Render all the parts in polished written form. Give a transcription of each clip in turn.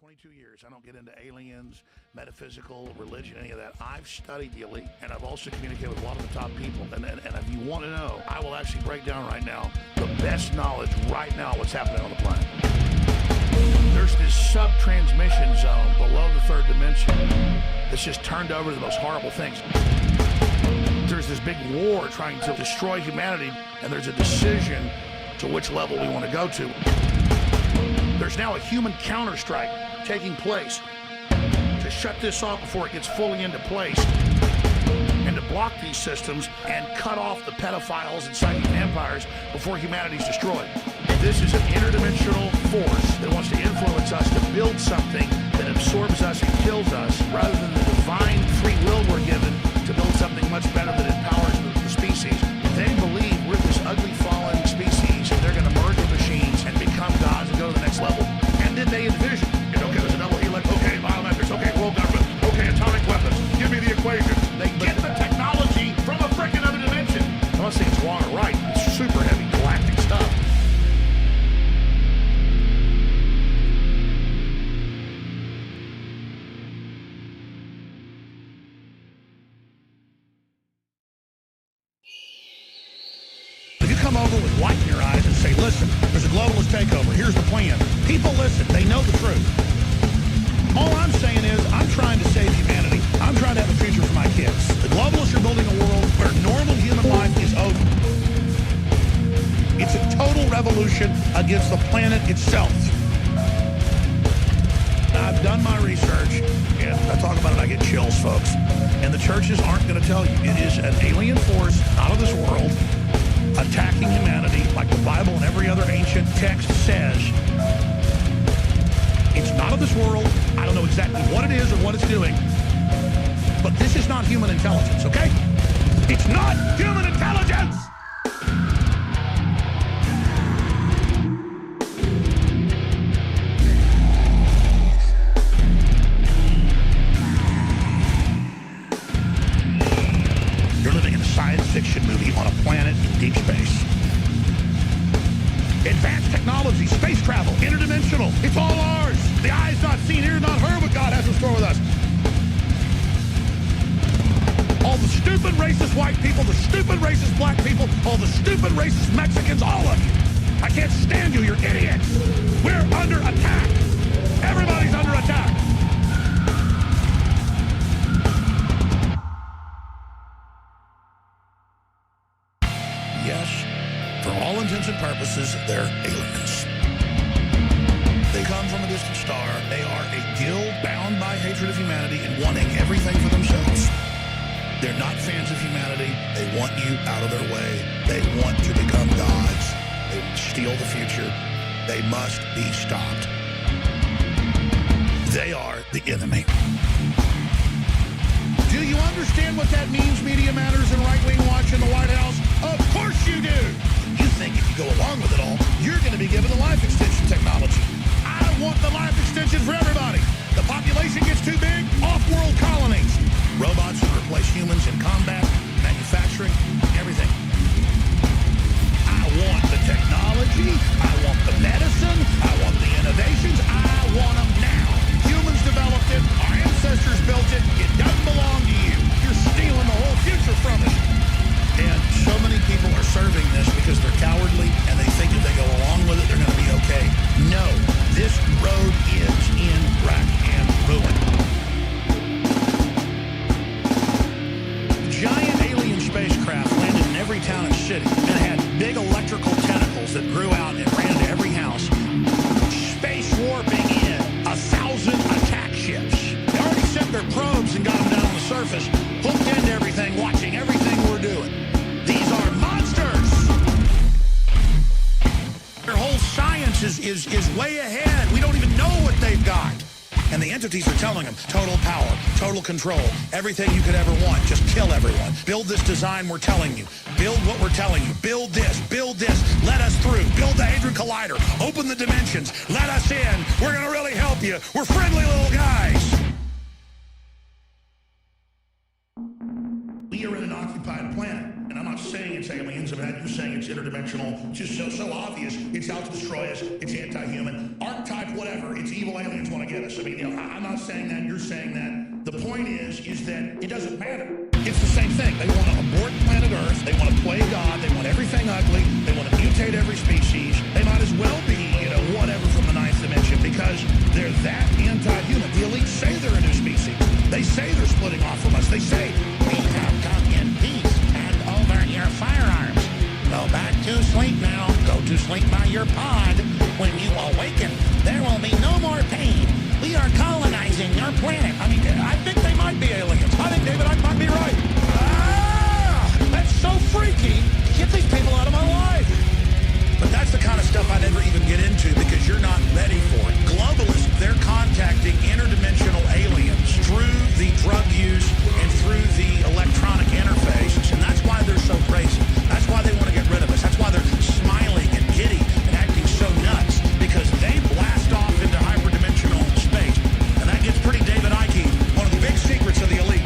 22 years. I don't get into aliens, metaphysical, religion, any of that. I've studied the elite, and I've also communicated with a lot of the top people. And if you want to know, I will actually break down right now the best knowledge right now what's happening on the planet. There's this sub-transmission zone below the third dimension that's just turned over to the most horrible things. There's this big war trying to destroy humanity, and there's a decision to which level we want to go to. There's now a human counterstrike taking place to shut this off before it gets fully into place, and to block these systems and cut off the pedophiles and psychic vampires before humanity's destroyed. This is an interdimensional force that wants to influence us to build something that absorbs us and kills us, rather than the divine free will we're given to build something much better that empowers the species. They believe we're this ugly fallen species, and they're going to merge with machines and become gods and go to the next level. And then they envision, okay, there's a double helix, okay, biometrics, okay, world government, okay, atomic weapons, give me the equation. They get the technology from a freaking other dimension. I'm not saying it's wrong or right, it's super heavy galactic stuff. Come over with light in your eyes and say, listen, there's a globalist takeover. Here's the plan. People listen. They know the truth. All I'm saying is I'm trying to save humanity. I'm trying to have a future for my kids. The globalists are building a world where normal human life is over. It's a total revolution against the planet itself. I've done my research, and I talk about it, I get chills, folks. And the churches aren't going to tell you. It is an alien force out of this world, attacking humanity like the Bible and every other ancient text says. It's not of this world. I don't know exactly what it is or what it's doing, but this is not human intelligence, okay? It's not human intelligence! You're living in a science fiction movie on a planet in deep space. Advanced technology, space travel, interdimensional. It's all ours. The eye's not seen, ear not heard what God has in store with us. All the stupid racist white people, the stupid racist black people, all the stupid racist Mexicans, all of you. I can't stand you, you're idiots. We're under attack. Everybody's under attack. Yes, for all intents and purposes, they're aliens. They come from a distant star. They are a guild bound by hatred of humanity and wanting everything for themselves. They're not fans of humanity. They want you out of their way. They want to become gods. They steal the future. They must be stopped. They are the enemy. Do you understand what that means, Media Matters and Right-Wing Watch in the White House? Of course you do! You think if you go along with it all, you're going to be given the life extension technology. I want the life extension for everybody. The population gets too big, off-world colonies. Robots will replace humans in combat, manufacturing, everything. I want the technology, I want the medicine, I want the innovations, I want them now. Humans developed it, our ancestors built it, it doesn't belong to you. You're stealing the whole future from us. And so many people are serving this because they're cowardly and they think if they go along with it, they're going to be okay. No, this road is in wreck and ruin. Giant alien spacecraft landed in every town and city and had big electrical tentacles that grew out and ran into every house. Space warping in 1,000 attack ships. They already sent their probes and got them down on the surface, hooked into everything, watching everything we're doing. These are monsters! Their whole science is way ahead. We don't even know what they've got. And the entities are telling them, total power, total control, everything you could ever want. Just kill everyone. Build this design we're telling you. Build what we're telling you. Build this. Let us through. Build the Hadron Collider. Open the dimensions. Let us in. We're going to really help you. We're friendly little guys. We are in an occupied planet. And I'm not saying it's aliens, I mean, you're saying it's interdimensional. It's just so obvious. It's out to destroy us. It's anti-human. Archetype, whatever. It's evil aliens want to get us. I mean, I'm not saying that. You're saying that. The point is that it doesn't matter. It's the same thing. They want to abort planet Earth. They want to play God. They want everything ugly. They want to mutate every species. They might as well be, whatever from the ninth dimension because they're that anti-human. The elites say they're a new species. They say they're splitting off from us. They say, we have come in peace. Hand over your firearms. Go back to sleep now. Go to sleep by your pod. When you awaken, there will be no more pain. We are colonizing your planet. I mean, I think they might be aliens. I think David Icke might be right. That's so freaky. Get these people out of my life. But that's the kind of stuff I never even get into because you're not ready for it. Globalists, they're contacting interdimensional aliens through the drug use and through the electronic interface. And that's why they're so crazy. That's why they want to get rid of us. That's why they're smiling and giddy and acting so nuts because they blast off into hyperdimensional space. And that gets pretty David Icke, one of the big secrets of the elite.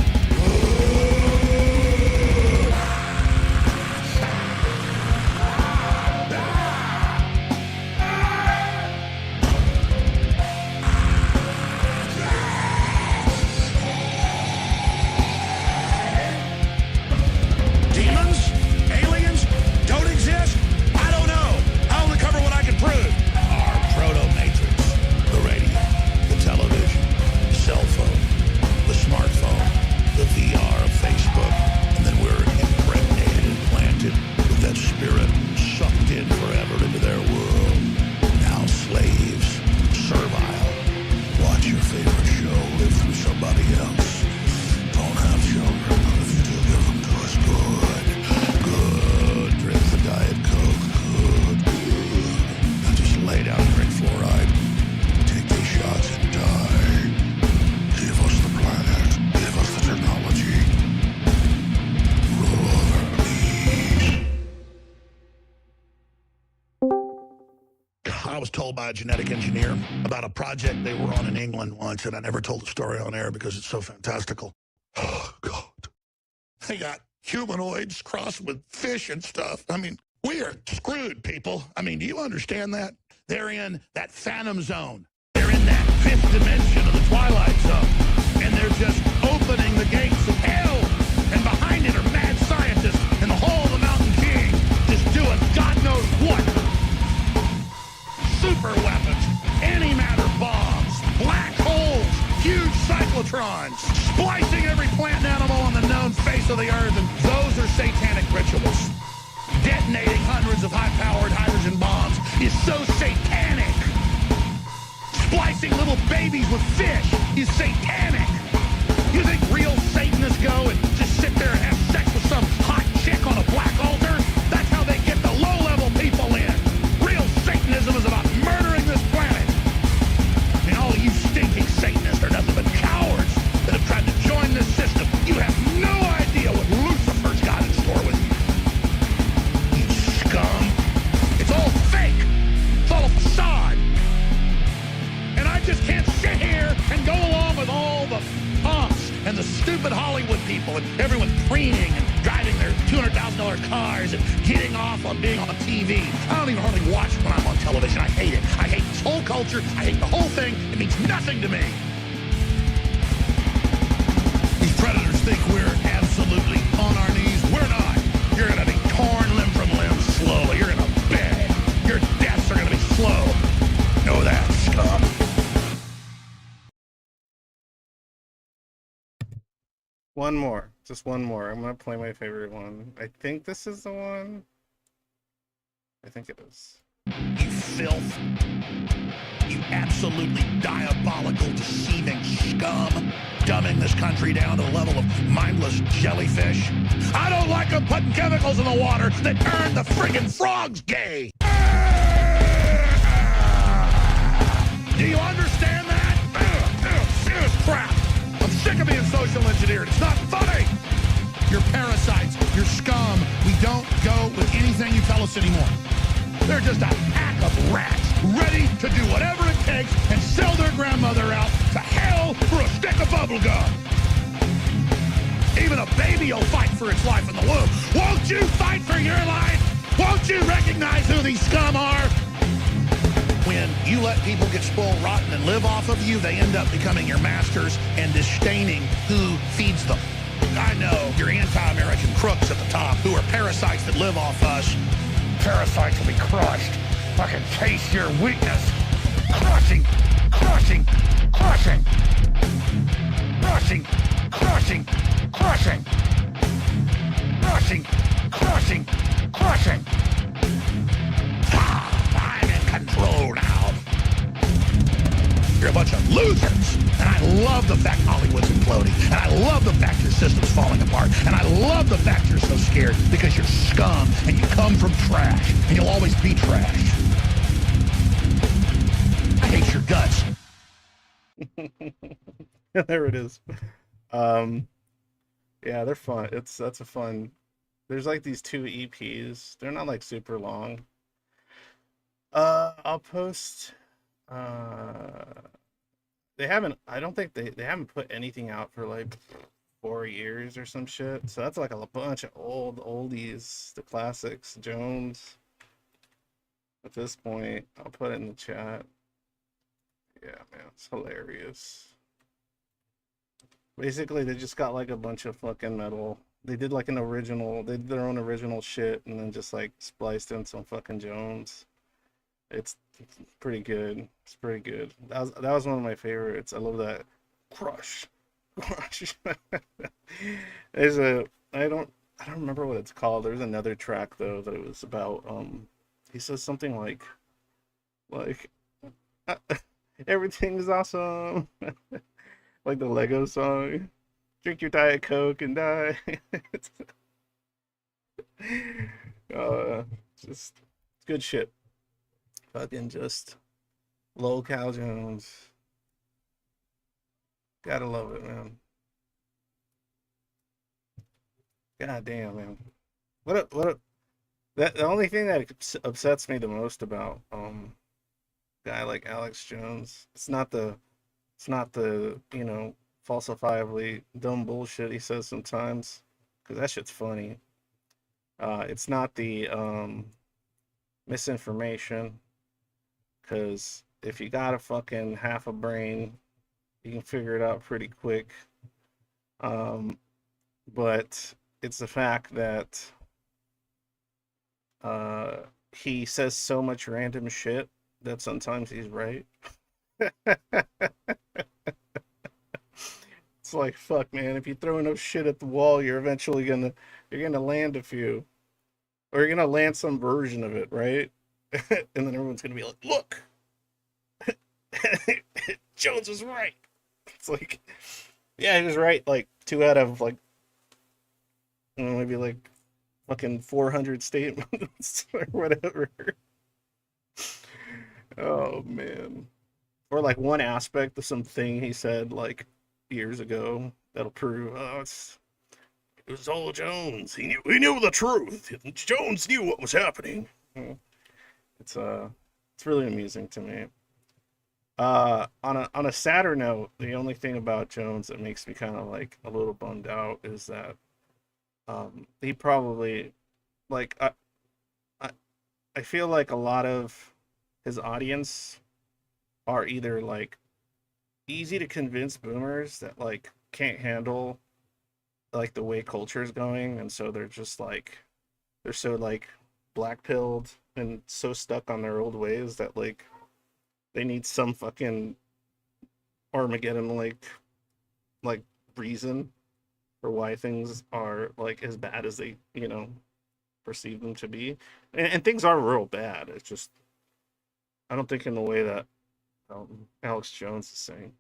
By a genetic engineer about a project they were on in England once, and I never told the story on air because it's so fantastical. Oh, God. They got humanoids crossed with fish and stuff. I mean, we are screwed, people. I mean, do you understand that? They're in that phantom zone. They're in that fifth dimension of the Twilight Zone, and they're just opening the gates of hell, and behind it are mad scientists in the Hall of the Mountain King just doing God knows what. Super weapons, antimatter bombs, black holes, huge cyclotrons, splicing every plant and animal on the known face of the earth, and those are satanic rituals. Detonating hundreds of high-powered hydrogen bombs is so satanic. Splicing little babies with fish is satanic. You think real Satanists go and just sit there and have sex with some hot chick on a black altar? That's how they get the low-level people in. Real Satanism is about murdering this planet. And all you stinking Satanists are nothing but cowards that have tried to join this system. You have no idea what Lucifer's got in store with you. You scum. It's all fake. It's all a facade. And I just can't sit here and go along with all the pomps and the stupid Hollywood people and everyone preening and driving their $200,000 cars and getting off on being on TV. I don't even hardly watch when I'm on television. I hate it. I hate this whole culture. I hate the whole thing. It means nothing to me. These predators think we're absolutely on our knees. We're not. You're going to be torn limb from limb slowly. You're going to beg. Your deaths are going to be slow. Know that, scum. One more. Just one more. I'm going to play my favorite one. I think this is the one. I think it is. You filth. You absolutely diabolical, deceiving scum. Dumbing this country down to the level of mindless jellyfish. I don't like them putting chemicals in the water that turn the friggin' frogs gay. Do you understand that? This crap. I'm sick of being social engineered. It's not funny. You're parasites. You're scum. We don't go with anything you tell us anymore. They're just a pack of rats ready to do whatever it takes and sell their grandmother out to hell for a stick of bubble gum. Even a baby will fight for its life in the womb. Won't you fight for your life? Won't you recognize who these scum are? When you let people get spoiled rotten and live off of you, they end up becoming your masters and disdaining who feeds them. I know you're anti-American crooks at the top who are parasites that live off us. Parasites will be crushed. Fucking taste your weakness. Crushing, crushing, crushing. Crushing, crushing, crushing. Crushing, crushing, crushing. I'm in control now. You're a bunch of losers. And I love the fact Hollywood's imploding. And I love the fact your system's falling apart. And I love the fact you're so scared because you're scum and you come from trash. And you'll always be trash. I hate your guts. There it is. Yeah, they're fun. That's a fun. There's like these 2 EPs. They're not like super long. I'll post. They haven't. I don't think they haven't put anything out for like 4 years or some shit. So that's like a bunch of oldies, the classics. Jones. At this point, I'll put it in the chat. Yeah, man, it's hilarious. Basically, they just got like a bunch of fucking metal. They did like an original. They did their own original shit and then just like spliced in some fucking Jones. It's pretty good. It's pretty good. That was one of my favorites. I love that. Crush. There's a I don't remember what it's called. There's another track though that it was about he says something like everything is awesome. Like the Lego song. Drink your Diet Coke and die. It's good shit. Fucking just Low Cal Jones. Gotta love it, man. God damn, man. The only thing that upsets me the most about guy like Alex Jones, it's not the falsifiably dumb bullshit he says sometimes, because that shit's funny. It's not the misinformation, because if you got a fucking half a brain, you can figure it out pretty quick. But it's the fact that he says so much random shit that sometimes he's right. It's like, fuck, man, if you throw enough shit at the wall, you're eventually gonna land a few, or you're gonna land some version of it, right? And then everyone's gonna be like, look, Jones was right. It's like, yeah, he was right like 2 out of like, maybe like fucking 400 statements or whatever. Oh man. Or like one aspect of something he said like years ago that'll prove, it was all Jones. He knew the truth. Jones knew what was happening. It's really amusing to me. On a sadder note, the only thing about Jones that makes me kind of like a little bummed out is that he probably, like, I feel like a lot of his audience are either like easy to convince boomers that like can't handle like the way culture is going, and so they're just like, they're so like black pilled and so stuck on their old ways that like they need some fucking Armageddon like reason for why things are like as bad as they perceive them to be, and things are real bad. It's just, I don't think in the way that Alex Jones is saying,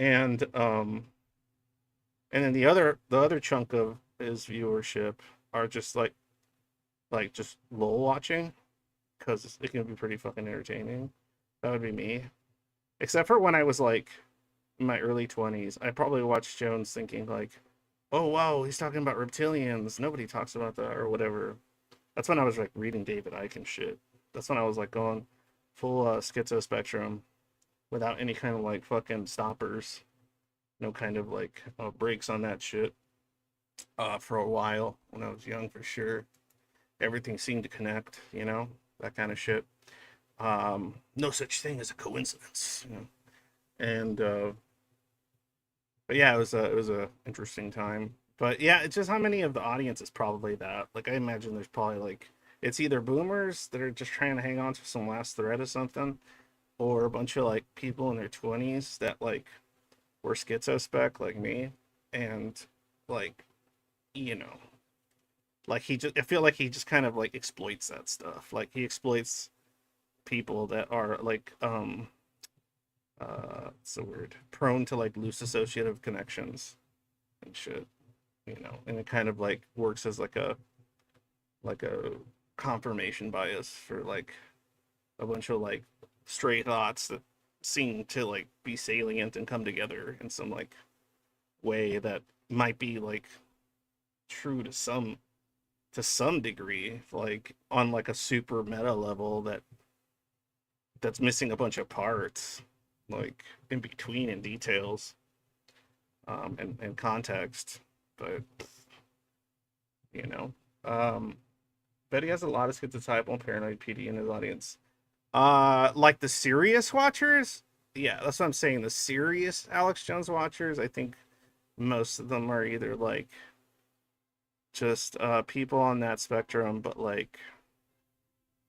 and then the other chunk of his viewership are just like just lol watching, because it can be pretty fucking entertaining. That would be me, except for when I was like in my early 20s. I probably watched Jones thinking like, oh wow, he's talking about reptilians, nobody talks about that, or whatever. That's when I was like reading David Icke and shit. That's when I was like going full schizo-spectrum without any kind of like fucking stoppers, no kind of like brakes on that shit. for a while when I was young, for sure. Everything seemed to connect, that kind of shit. No such thing as a coincidence, And but yeah, it was a interesting time. But yeah, it's just how many of the audience is probably that. Like I imagine there's probably like it's either boomers that are just trying to hang on to some last thread of something, or a bunch of like people in their 20s that like were schizospec like me, and like you know like I feel like he just kind of like exploits that stuff. Like he exploits people that are like what's the word, prone to like loose associative connections and shit, and it kind of like works as like a confirmation bias for like a bunch of like stray thoughts that seem to like be salient and come together in some like way that might be like true to some degree, like on like a super meta level that's missing a bunch of parts, like in between in details, and context. But you know, but he has a lot of schizotypal and paranoid PD in his audience. Like the serious watchers, yeah, that's what I'm saying. The serious Alex Jones watchers, I think most of them are either like just people on that spectrum, but like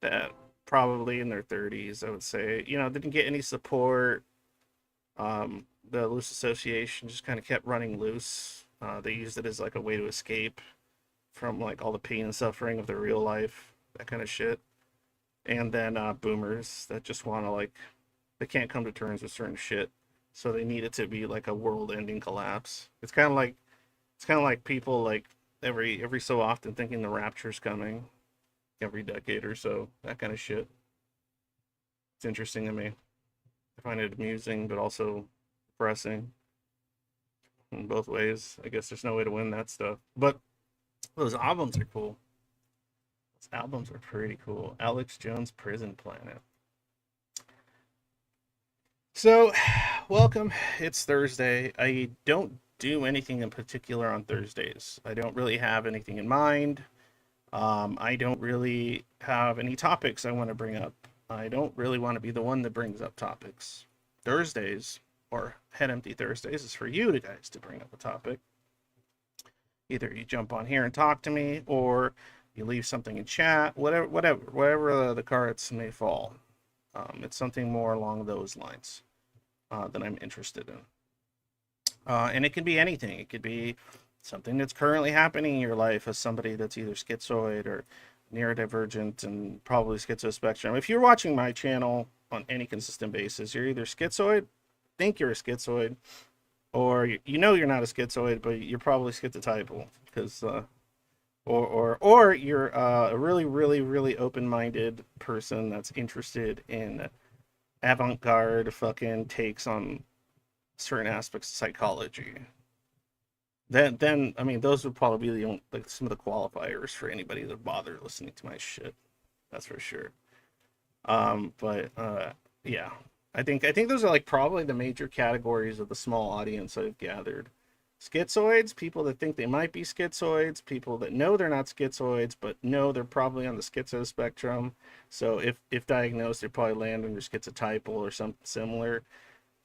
that probably in their 30s, I would say. Didn't get any support. The loose association just kind of kept running loose. They used it as like a way to escape from like all the pain and suffering of their real life, that kind of shit. And then boomers that just want to like, they can't come to terms with certain shit, so they need it to be like a world-ending collapse. It's kind of like people like every so often thinking the rapture's coming every decade or so, that kind of shit. It's interesting to me. I find it amusing, but also depressing in both ways. I guess there's no way to win that stuff. But those albums are cool. Those albums are pretty cool. Alex Jones Prison Planet. So, welcome. It's Thursday. I don't do anything in particular on Thursdays. I don't really have anything in mind. I don't really have any topics I want to bring up. I don't really want to be the one that brings up topics. Thursdays, or Head Empty Thursdays, is for you guys to bring up a topic. Either you jump on here and talk to me, or you leave something in chat, whatever the cards may fall. It's something more along those lines that I'm interested in. And it can be anything. It could be something that's currently happening in your life as somebody that's either schizoid or neurodivergent and probably schizo-spectrum. If you're watching my channel on any consistent basis, you're either schizoid, think you're a schizoid, or you're not a schizoid, but you're probably schizotypal, because or you're a really, really, really open-minded person that's interested in avant-garde fucking takes on certain aspects of psychology. Then I mean, those would probably be like some of the qualifiers for anybody that bother listening to my shit. That's for sure. But yeah, I think those are like probably the major categories of the small audience I've gathered. Schizoids, people that think they might be schizoids, people that know they're not schizoids, but know they're probably on the schizo spectrum. So if diagnosed, they probably land under schizotypal or something similar.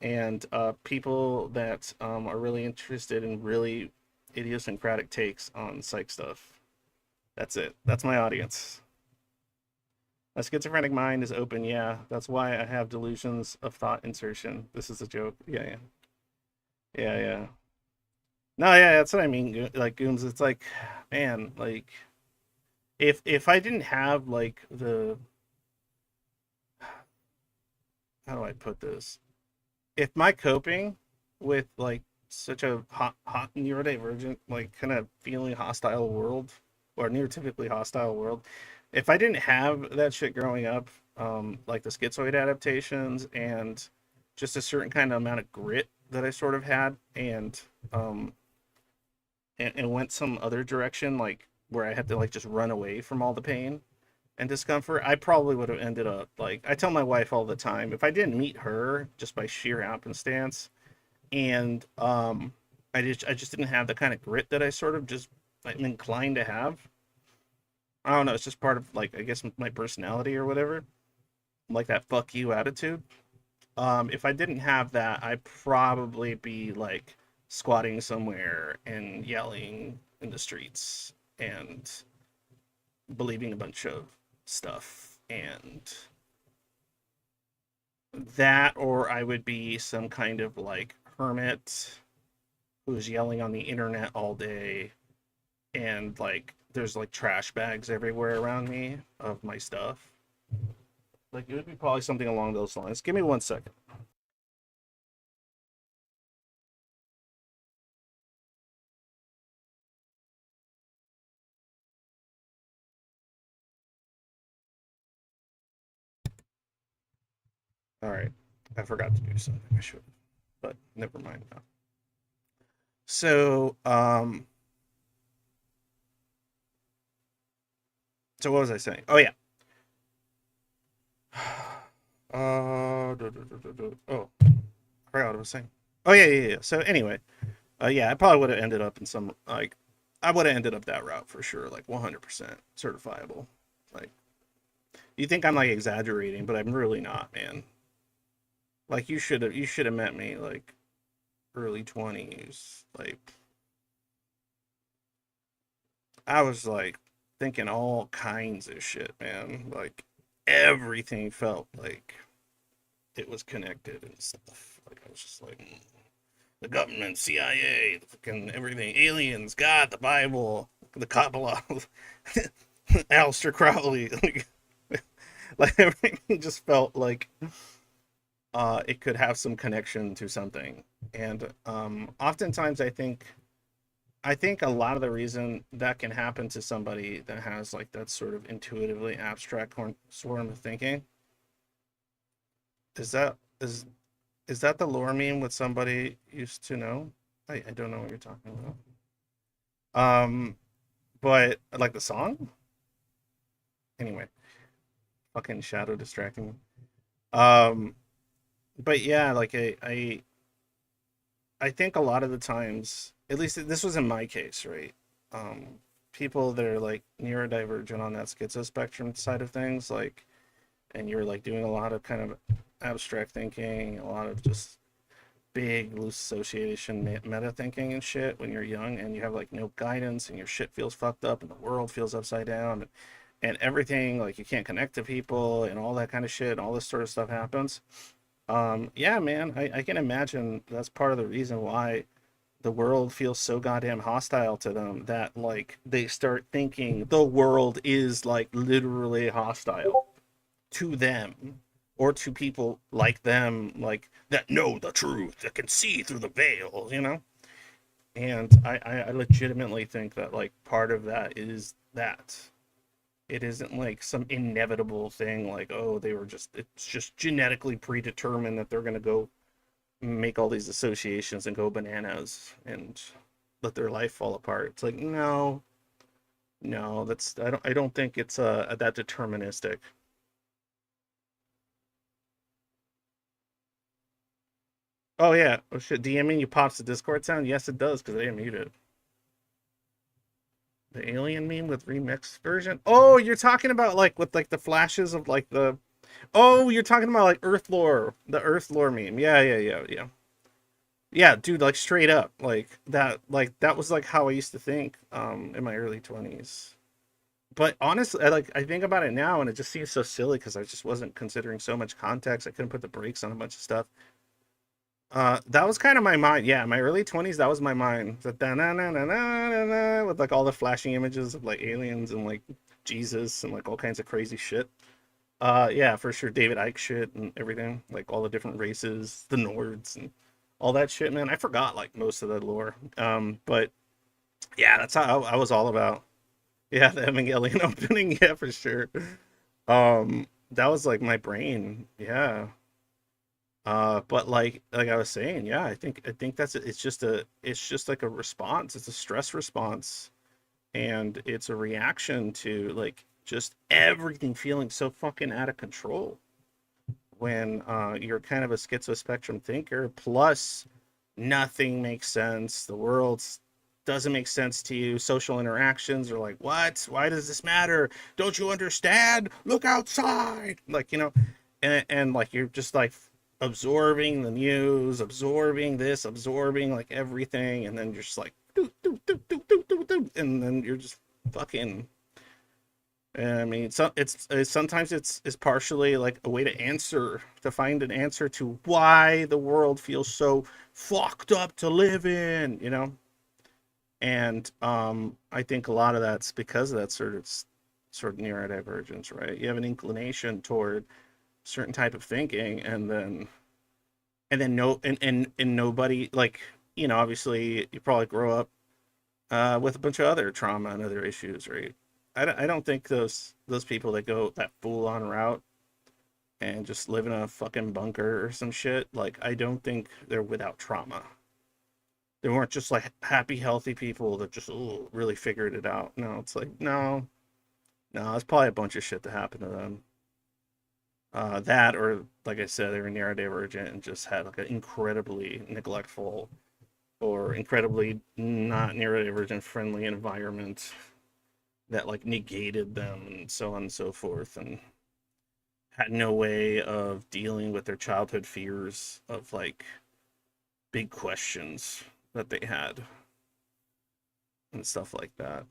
And people that are really interested in really idiosyncratic takes on psych stuff. That's it. That's my audience. A schizophrenic mind is open, yeah. That's why I have delusions of thought insertion. This is a joke. Yeah. Yeah. No, yeah, that's what I mean. Like, Gooms, it's like, man, like, if I didn't have, like, how do I put this? If my coping with, like, such a hot neurodivergent, like, kind of feeling hostile world, or neurotypically hostile world, if I didn't have that shit growing up, like the schizoid adaptations and just a certain kind of amount of grit that I sort of had, and went some other direction, like where I had to like just run away from all the pain and discomfort, I probably would have ended up like, I tell my wife all the time, if I didn't meet her just by sheer happenstance, and I just didn't have the kind of grit that I sort of just I'm inclined to have. I don't know, it's just part of, like, I guess my personality or whatever. Like that fuck you attitude. If I didn't have that, I'd probably be like squatting somewhere and yelling in the streets and believing a bunch of stuff, and that, or I would be some kind of like hermit who's yelling on the internet all day, and like there's like trash bags everywhere around me of my stuff. Like it would be probably something along those lines. Give me 1 second. All right. I forgot to do something. I should have, but never mind now. So, so what was I saying? Oh yeah. Oh, I forgot what I was saying. Oh yeah. So anyway, yeah, I probably would have ended up in some like, I would have ended up that route for sure, like 100% certifiable. Like, you think I'm like exaggerating, but I'm really not, man. Like you should have met me like early 20s. Like I was like thinking all kinds of shit, man. Like everything felt like it was connected and stuff. Like I was just like, the government, CIA, the fucking everything, aliens, God, the Bible, the Kabbalah, Aleister Crowley. Like everything just felt like it could have some connection to something. And oftentimes I think a lot of the reason that can happen to somebody that has like that sort of intuitively abstract sort of thinking is that the lore meme with somebody used to know? I don't know what you're talking about. But like the song? Anyway, fucking shadow distracting me. Um, but yeah, like I think a lot of the times, at least this was in my case, right? Um, People that are like neurodivergent on that schizo spectrum side of things, like, and you're like doing a lot of kind of abstract thinking, a lot of just big loose association meta thinking and shit when you're young, and you have like no guidance, and your shit feels fucked up, and the world feels upside down, and everything, like you can't connect to people, and all that kind of shit, and all this sort of stuff happens. Yeah, man, I can imagine that's part of the reason why the world feels so goddamn hostile to them, that like they start thinking the world is like literally hostile to them, or to people like them, like that know the truth, that can see through the veil, you know. And I legitimately think that like part of that is that it isn't like some inevitable thing, like, oh, they were just, it's just genetically predetermined that they're going to go make all these associations and go bananas and let their life fall apart. It's like, no, no, that's, I don't think it's that deterministic. Oh yeah. Oh shit. DMing you pops the Discord sound? Yes, it does, because I am muted. The alien meme with remixed version. Oh, you're talking about like with like the flashes of like the. Oh, you're talking about like Earth lore, the Earth lore meme. Yeah. Yeah, dude, like straight up, like that was like how I used to think in my early 20s. But honestly, I think about it now, and it just seems so silly because I just wasn't considering so much context. I couldn't put the brakes on a bunch of stuff. That was kind of my mind. Yeah, my early 20s, that was my mind. The da-na-na-na-na-na-na, with like all the flashing images of like aliens and like Jesus and like all kinds of crazy shit. Yeah, for sure. David Icke shit and everything, like all the different races, the Nords and all that shit, man. I forgot like most of the lore. But yeah, that's how I was all about. Yeah, the Evangelion opening, yeah, for sure. That was like my brain. Yeah. But like I was saying, yeah, I think that's it. It's just like a response. It's a stress response, and it's a reaction to like just everything feeling so fucking out of control when you're kind of a schizo spectrum thinker. Plus, nothing makes sense. The world's doesn't make sense to you. Social interactions are like, what? Why does this matter? Don't you understand? Look outside. Like, and like you're just like absorbing the news, absorbing this, absorbing like everything, and then you're just like, doo, doo, doo, doo, doo, doo, doo, and then you're just fucking. I mean, it's sometimes it's partially like a way to find an answer to why the world feels so fucked up to live in, And I think a lot of that's because of that sort of neurodivergence, right? You have an inclination toward certain type of thinking, and then no, and nobody, like, obviously you probably grow up with a bunch of other trauma and other issues, right? I don't think those people that go that full on route and just live in a fucking bunker or some shit, like, I don't think they're without trauma. They weren't just like happy, healthy people that just really figured it out. No, it's like, no, it's probably a bunch of shit that happened to them. That, or like I said, they were neurodivergent and just had like an incredibly neglectful or incredibly not neurodivergent friendly environment that like negated them and so on and so forth, and had no way of dealing with their childhood fears of like big questions that they had and stuff like that.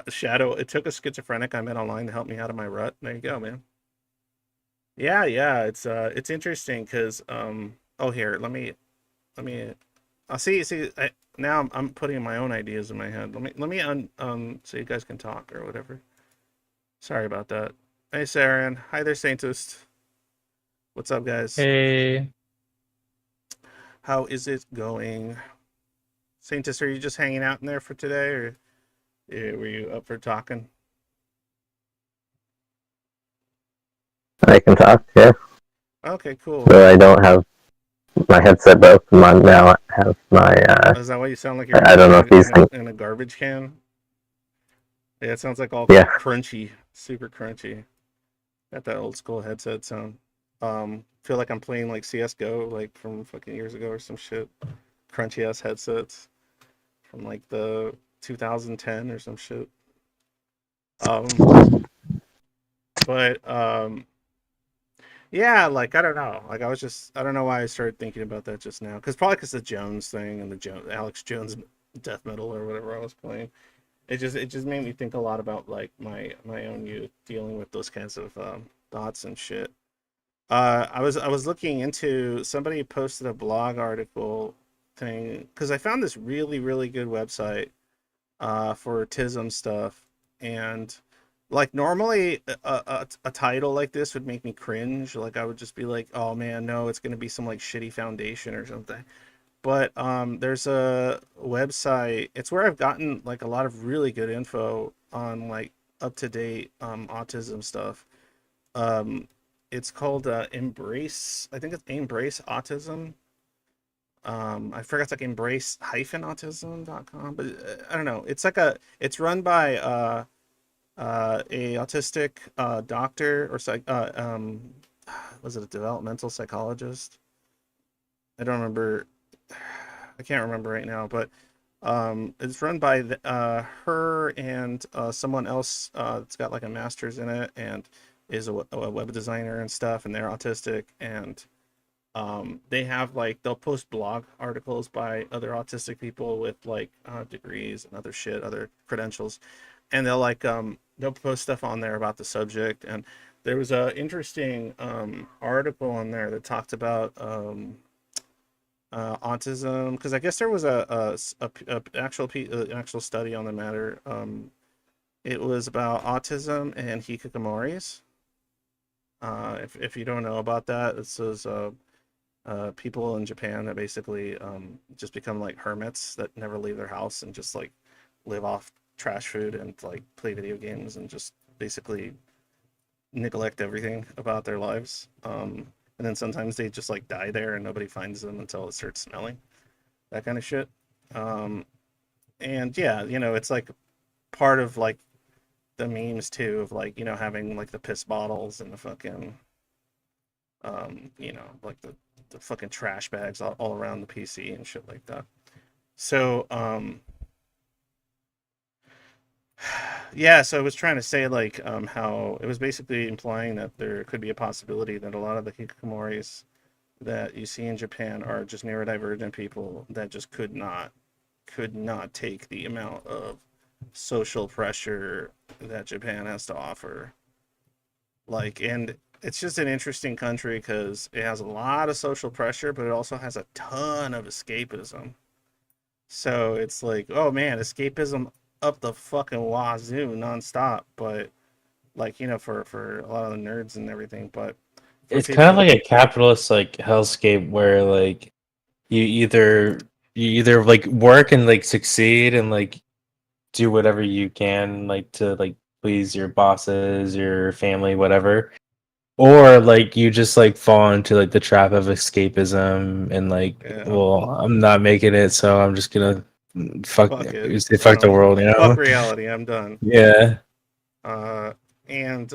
Shadow, it took a schizophrenic I met online to help me out of my rut. There you go, man. Yeah, it's interesting because oh, here, let me I'll see now I'm putting my own ideas in my head. Let me so you guys can talk or whatever. Sorry about that. Hey, Saren. Hi there, Saintist. What's up, guys? Hey, How is it going? Saintist, are you just hanging out in there for today, or were you up for talking? I can talk, yeah. Okay, cool. So I don't have my headset broken. Now I have my, Is that why you sound like you're I don't know if he's in a garbage can? Yeah, it sounds like all Yeah. crunchy, super crunchy. Got that old school headset sound. Feel like I'm playing like CS:GO, like from fucking years ago or some shit. Crunchy ass headsets from like the 2010 or some shit. But yeah, like, I don't know. Like, I don't know why I started thinking about that just now. Probably because the Jones thing and the Alex Jones death metal or whatever I was playing. It just made me think a lot about like my own youth dealing with those kinds of thoughts and shit. I was looking into, somebody posted a blog article thing because I found this really really good website for autism stuff, and like normally a title like this would make me cringe. Like I would just be like, oh man, no, it's gonna be some like shitty foundation or something. But there's a website. It's where I've gotten like a lot of really good info on like up to date autism stuff. Um, it's called Embrace. I think it's Embrace Autism. I forgot, it's like embrace-autism.com, but I don't know. It's run by a autistic doctor or was it a developmental psychologist? I don't remember. I can't remember right now, but it's run by her and someone else that's got like a master's in it and is a web designer and stuff, and they're autistic, and they have like, they'll post blog articles by other autistic people with like degrees and other shit, other credentials, and they'll post stuff on there about the subject. And there was a interesting article on there that talked about autism, because I guess there was a actual study on the matter. It was about autism and hikikomoris. If you don't know about that, this is people in Japan that basically just become like hermits that never leave their house and just like live off trash food and like play video games and just basically neglect everything about their lives. And then sometimes they just like die there and nobody finds them until it starts smelling, that kind of shit. And yeah, it's like part of like the memes too, of like, having like the piss bottles and the fucking like the the fucking trash bags all around the PC and shit like that. So yeah, so I was trying to say like how it was basically implying that there could be a possibility that a lot of the hikikomoris that you see in Japan are just neurodivergent people that just could not take the amount of social pressure that Japan has to offer. Like, and it's just an interesting country because it has a lot of social pressure, but it also has a ton of escapism. So it's like, oh man, escapism up the fucking wazoo nonstop. But like, you know, for a lot of the nerds and everything, but for It's kind of people, like a capitalist like hellscape where like you either like work and like succeed and like do whatever you can like to like please your bosses, your family, whatever. Or like you just like fall into like the trap of escapism and like, yeah, well, I'm not making it, so I'm just gonna fuck fuck it, fuck the world, you fuck know? reality, I'm done. Yeah. Uh, and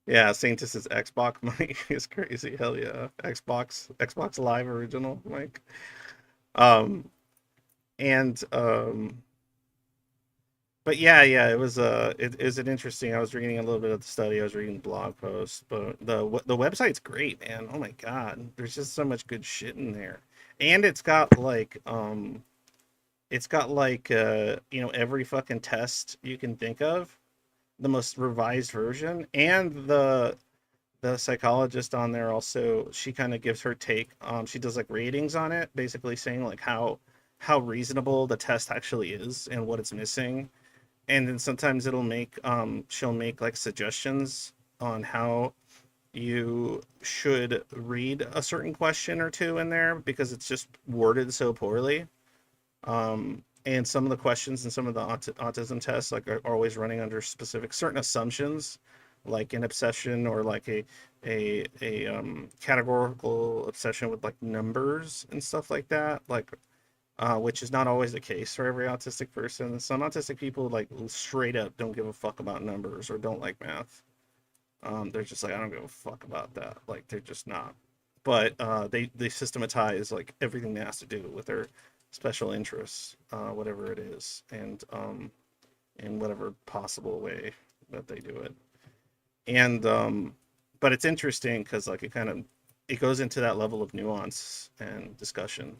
yeah, Saintus's Xbox mic is crazy. Hell yeah, Xbox Live original mic. Um, and but yeah, it was it is an interesting. I was reading a little bit of the study. I was reading the blog post, but the website's great, man. Oh my god, there's just so much good shit in there, and it's got like you know, every fucking test you can think of, the most revised version, and the psychologist on there also, she kind of gives her take. She does like ratings on it, basically saying like how reasonable the test actually is and what it's missing. And then sometimes she'll make like suggestions on how you should read a certain question or two in there because it's just worded so poorly. And some of the questions and some of the autism tests like are always running under specific certain assumptions, like an obsession or like a categorical obsession with like numbers and stuff like that, like which is not always the case for every autistic person. Some autistic people like straight up don't give a fuck about numbers or don't like math. They're just like, I don't give a fuck about that. Like they're just not. But they systematize like everything that has to do with their special interests, whatever it is, and in whatever possible way that they do it. And but it's interesting because like it goes into that level of nuance and discussion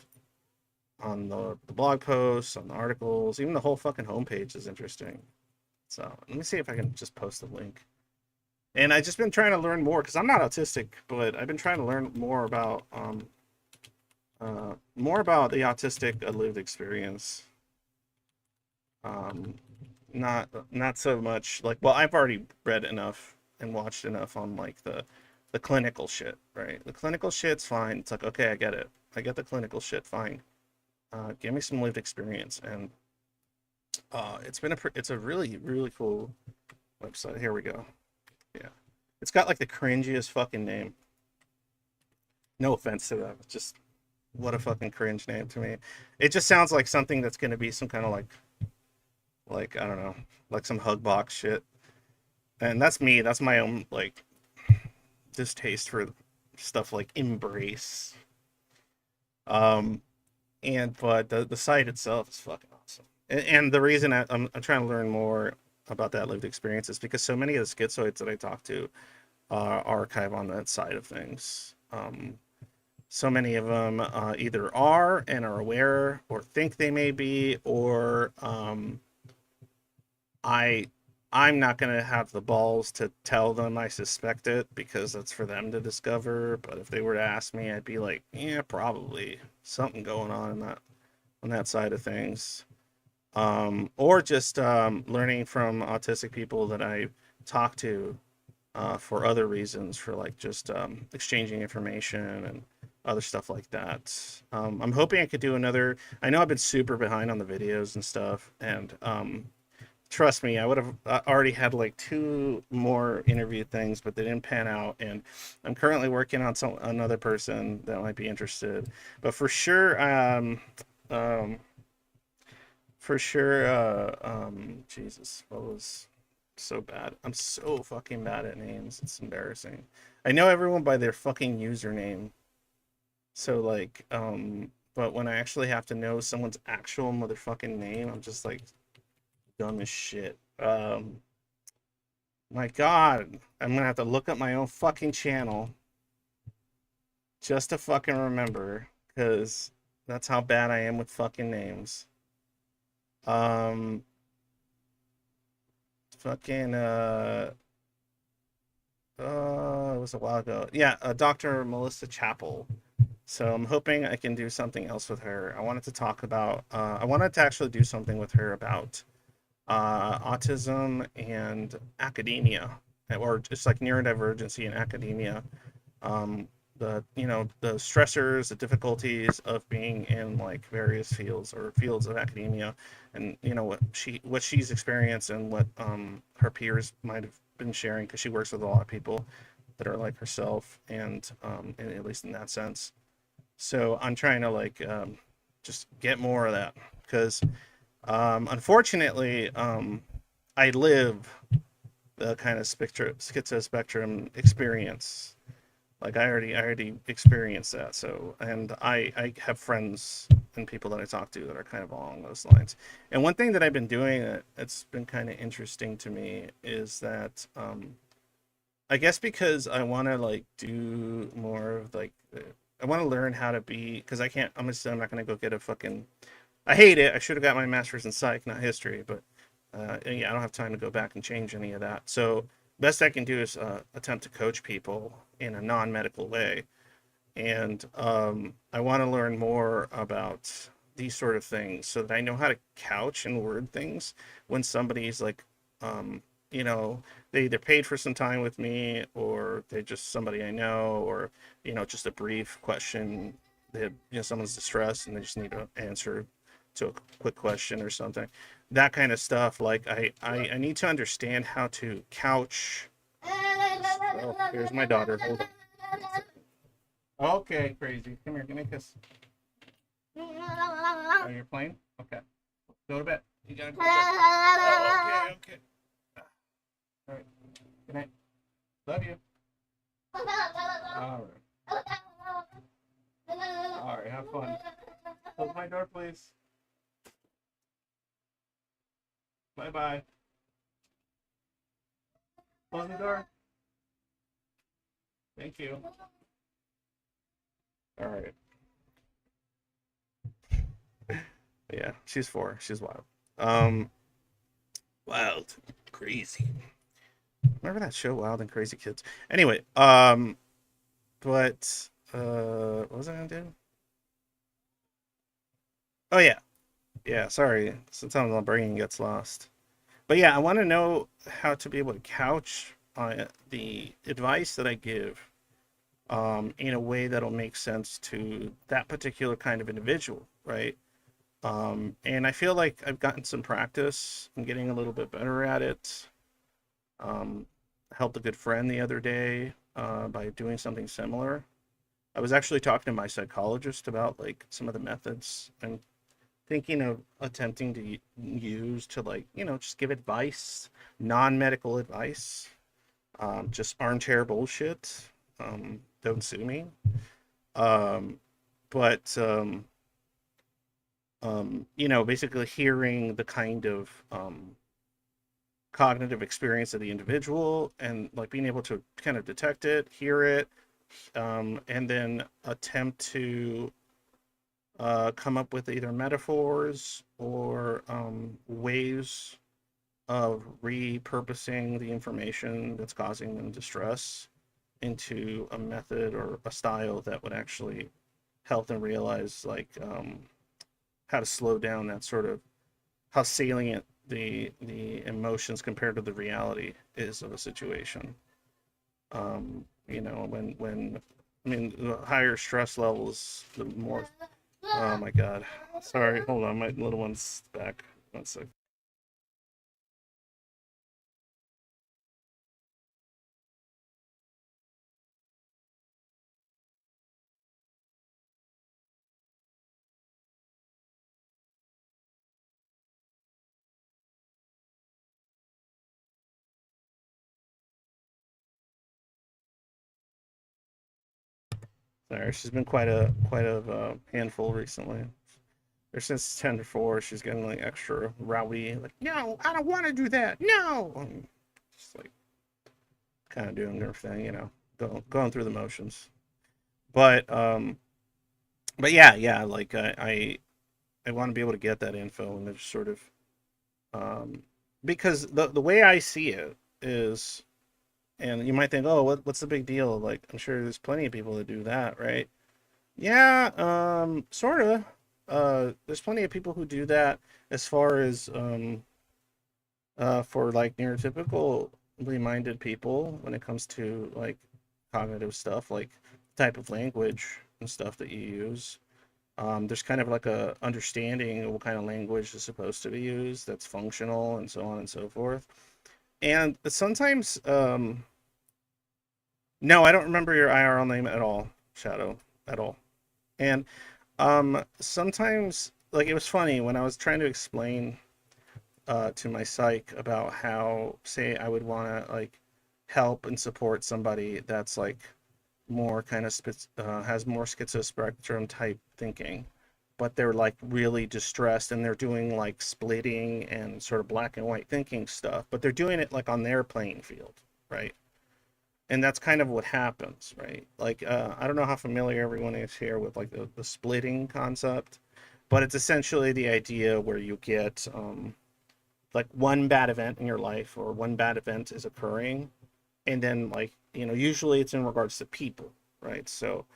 on the blog posts, on the articles, even the whole fucking homepage is interesting. So let me see if I can just post the link. And I've just been trying to learn more because I'm not autistic, but I've been trying to learn more about the autistic lived experience. Not so much like, well, I've already read enough and watched enough on like the clinical shit, right? The clinical shit's fine. It's like, okay, I get it. I get the clinical shit, fine. Give me some lived experience, and it's a really really cool website. Here we go. Yeah, it's got like the cringiest fucking name. No offense to that, just what a fucking cringe name to me. It just sounds like something that's gonna be some kind of like I don't know, like some hug box shit. And that's me. That's my own like distaste for stuff like Embrace. Um, but the site itself is fucking awesome. And the reason I'm trying to learn more about that lived experience is because so many of the schizoids that I talk to are kind of on that side of things. So many of them either are and are aware or think they may be, or I'm not going to have the balls to tell them I suspect it because that's for them to discover. But if they were to ask me, I'd be like, yeah, probably something going on that side of things. Or just learning from autistic people that I talk to for other reasons, for like just exchanging information and other stuff like that. I'm hoping I could do another. I know I've been super behind on the videos and stuff, and trust me, I would have already had like 2 more interview things, but they didn't pan out. And I'm currently working on another person that might be interested. But for sure, Jesus, what was so bad? I'm so fucking bad at names. It's embarrassing. I know everyone by their fucking username. So like, but when I actually have to know someone's actual motherfucking name, I'm just like dumb as shit. My God, I'm gonna have to look up my own fucking channel just to fucking remember, because that's how bad I am with fucking names. Um, fucking it was a while ago. Yeah, Dr. Melissa Chappell. So I'm hoping I can do something else with her. I wanted to talk about. I wanted to actually do something with her about autism and academia, or just like neurodivergency in academia. Um, the stressors, the difficulties of being in like various fields or fields of academia, and what she's experienced and what her peers might have been sharing, because she works with a lot of people that are like herself, and at least in that sense. So I'm trying to like just get more of that, because unfortunately, I live the kind of schizo-spectrum experience. Like I already experienced that. So, and I have friends and people that I talk to that are kind of along those lines. And one thing that I've been doing that's been kind of interesting to me is that I guess because I want to like do more of like I want to learn how to be, because I can't. I'm not gonna go get a fucking. I hate it. I should have got my master's in psych, not history. But yeah, I don't have time to go back and change any of that. So best I can do is attempt to coach people in a non-medical way, and I want to learn more about these sort of things so that I know how to couch and word things when somebody's like, um, they either paid for some time with me, or they're just somebody I know, or just a brief question. They have, someone's distressed and they just need an answer to a quick question or something. That kind of stuff. Like I need to understand how to couch. Oh, here's my daughter. Hold on. Okay, crazy. Come here, give me a kiss. Oh, you're playing? Okay. Go to bed. You gotta go to bed. Oh, okay. All right. Good night. Love you. All right. All right, have fun. Close my door, please. Bye-bye. Close the door. Thank you. All right. Yeah, she's 4. She's wild. Um, Wild, crazy. Remember that show, Wild and Crazy Kids? Anyway, but what was I gonna do? Oh yeah. Sorry, sometimes my brain gets lost. But yeah, I want to know how to be able to couch the advice that I give in a way that'll make sense to that particular kind of individual, right? And I feel like I've gotten some practice. I'm getting a little bit better at it. Um, Helped a good friend the other day by doing something similar. I was actually talking to my psychologist about like some of the methods I'm thinking of attempting to use to like, just give advice, non-medical advice, just armchair bullshit. Don't sue me. Um, but basically hearing the kind of cognitive experience of the individual, and like being able to kind of detect it, hear it, and then attempt to come up with either metaphors or ways of repurposing the information that's causing them distress into a method or a style that would actually help them realize like how to slow down that sort of how salient the emotions compared to the reality is of a situation. When I mean the higher stress levels, the more. Oh my God! Sorry, hold on, my little one's back. 1 sec. Sorry, she's been quite a handful recently. Or since 10 to 4, she's getting like extra rowdy. Like, no, I don't want to do that. No, just like kind of doing her thing, going through the motions. But yeah, like I want to be able to get that info and just sort of because the way I see it is, and you might think, oh, what's the big deal? Like, I'm sure there's plenty of people that do that, right? Yeah, sort of. There's plenty of people who do that as far as for like neurotypically minded people when it comes to like cognitive stuff, like type of language and stuff that you use. There's kind of like a understanding of what kind of language is supposed to be used that's functional and so on and so forth. And sometimes, no, I don't remember your IRL name at all, Shadow, at all. And sometimes, like, it was funny when I was trying to explain to my psych about how, say, I would want to like help and support somebody that's like more kind of has more schizo-spectrum type thinking, but they're like really distressed and they're doing like splitting and sort of black and white thinking stuff, but they're doing it like on their playing field, right? And that's kind of what happens, right? Like, I don't know how familiar everyone is here with like the splitting concept, but it's essentially the idea where you get like one bad event in your life or one bad event is occurring, and then like, usually it's in regards to people, right? So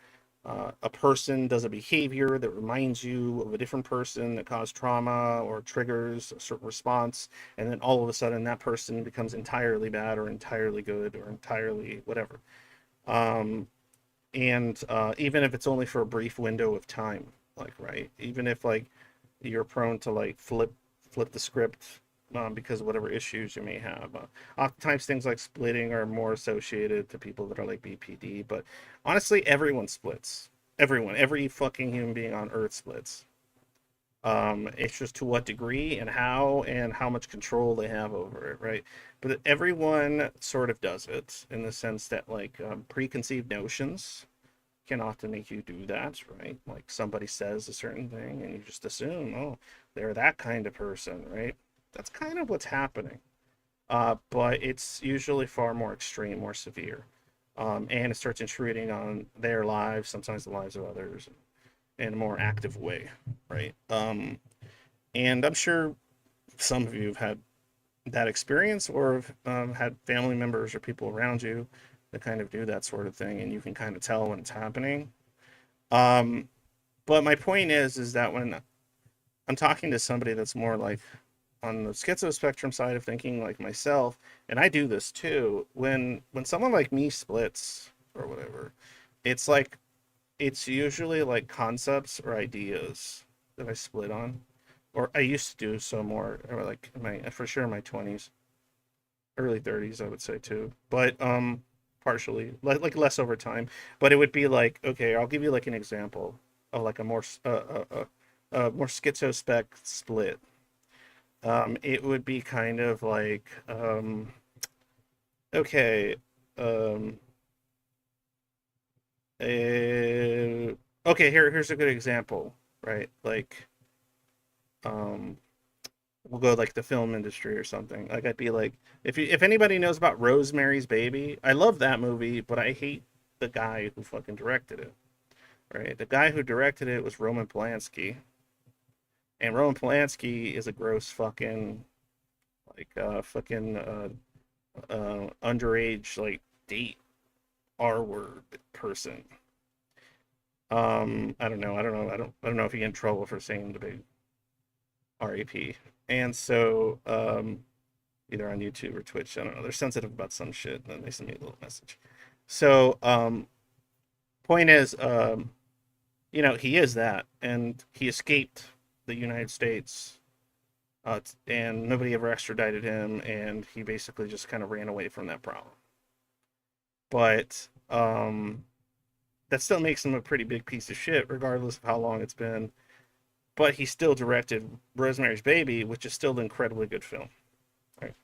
a person does a behavior that reminds you of a different person that caused trauma or triggers a certain response, and then all of a sudden that person becomes entirely bad or entirely good or entirely whatever. And even if it's only for a brief window of time, like, right, even if like you're prone to like flip the script because of whatever issues you may have. Oftentimes, things like splitting are more associated to people that are like BPD, but honestly, everyone splits. Everyone, every fucking human being on Earth splits. It's just to what degree and how much control they have over it, right? But everyone sort of does it in the sense that like preconceived notions can often make you do that, right? Like somebody says a certain thing and you just assume, oh, they're that kind of person, right? That's kind of what's happening. But it's usually far more extreme, more severe. And it starts intruding on their lives, sometimes the lives of others, in a more active way, right? And I'm sure some of you have had that experience or have had family members or people around you that kind of do that sort of thing, and you can kind of tell when it's happening. But my point is that when I'm talking to somebody that's more like on the schizo spectrum side of thinking like myself, and I do this too, when someone like me splits or whatever, it's like it's usually like concepts or ideas that I split on, or I used to do so more, or like for sure in my 20s, early 30s, I would say too, but partially like less over time. But it would be like, okay, I'll give you like an example of like a more more schizospec split. It would be kind of like okay, um okay, here's a good example, right? Like um we'll go like the film industry or something. Like I'd be like, if anybody knows about Rosemary's Baby, I love that movie, but I hate the guy who fucking directed it. Right? The guy who directed it was Roman Polanski. And Roman Polanski is a gross fucking like fucking underage like date R word person. I don't know. I don't know if he get in trouble for saying the big RAP. And so either on YouTube or Twitch, I don't know. They're sensitive about some shit, and then they send me a little message. So point is, he is that, and he escaped the United States, and nobody ever extradited him, and he basically just kind of ran away from that problem. But that still makes him a pretty big piece of shit, regardless of how long it's been. But he still directed Rosemary's Baby, which is still an incredibly good film. Right?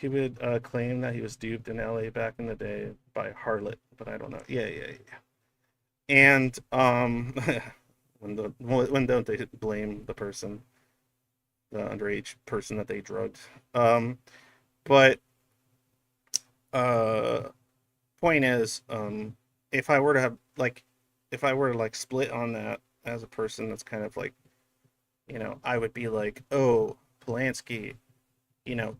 he would claim that he was duped in LA back in the day by Harlot, but I don't know. Yeah. And when don't they blame the person, the underage person that they drugged? But point is, if I were to have like, if I were to like split on that as a person, that's kind of like, I would be like, oh, Polanski,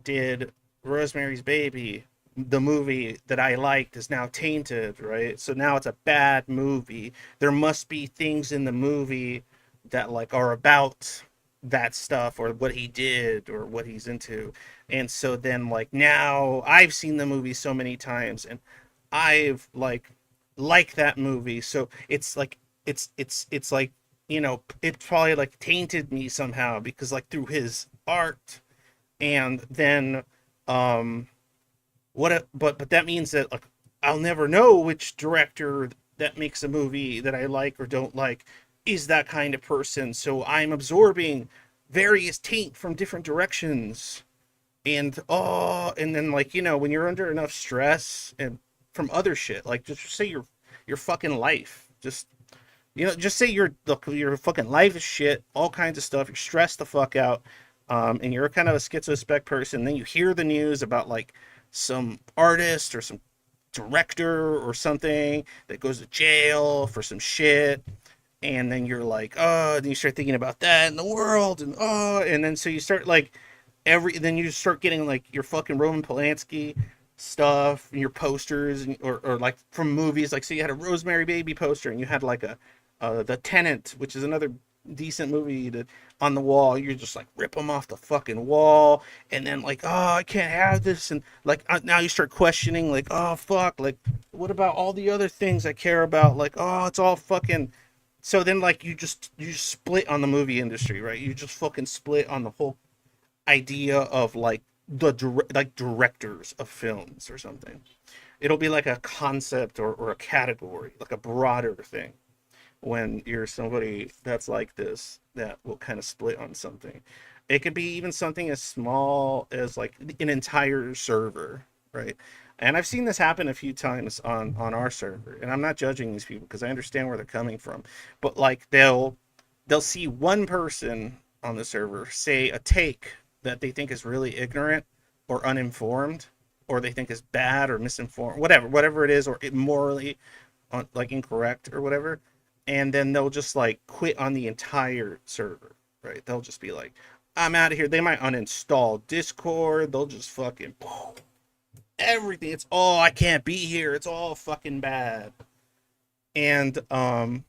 did Rosemary's Baby, the movie that I liked, is now tainted, right? So now it's a bad movie. There must be things in the movie that like are about that stuff or what he did or what he's into. And so then like now I've seen the movie so many times and I've like that movie. So it's like it's like, it probably like tainted me somehow because like through his art. And then but that means that like I'll never know which director that makes a movie that I like or don't like is that kind of person. So I'm absorbing various taint from different directions. And then like, when you're under enough stress and from other shit, like just say your fucking life. Just say your fucking life is shit, all kinds of stuff. You're stressed the fuck out, and you're kind of a schizo-spec person. Then you hear the news about like some artist or some director or something that goes to jail for some shit, and then you're like, oh, then you start thinking about that in the world, and then so you start like then you start getting like your fucking Roman Polanski stuff and your posters or like from movies. Like, so you had a Rosemary Baby poster and you had like the Tenant, which is another decent movie on the wall. You just like rip them off the fucking wall, and then like, oh, I can't have this, and like now you start questioning like, oh fuck, like what about all the other things I care about? Like, oh, it's all fucking. So then like you split on the movie industry, right? You just fucking split on the whole idea of like like directors of films or something. It'll be like a concept or a category, like a broader thing. When you're somebody that's like this, that will kind of split on something. It could be even something as small as like an entire server, right? And I've seen this happen a few times on our server, and I'm not judging these people because I understand where they're coming from. But like they'll see one person on the server say a take that they think is really ignorant or uninformed, or they think is bad or misinformed, whatever it is, or morally like incorrect or whatever, and then they'll just like quit on the entire server, right? They'll just be like, I'm out of here. They might uninstall Discord. They'll just fucking everything. It's all, I can't be here. It's all fucking bad. And hold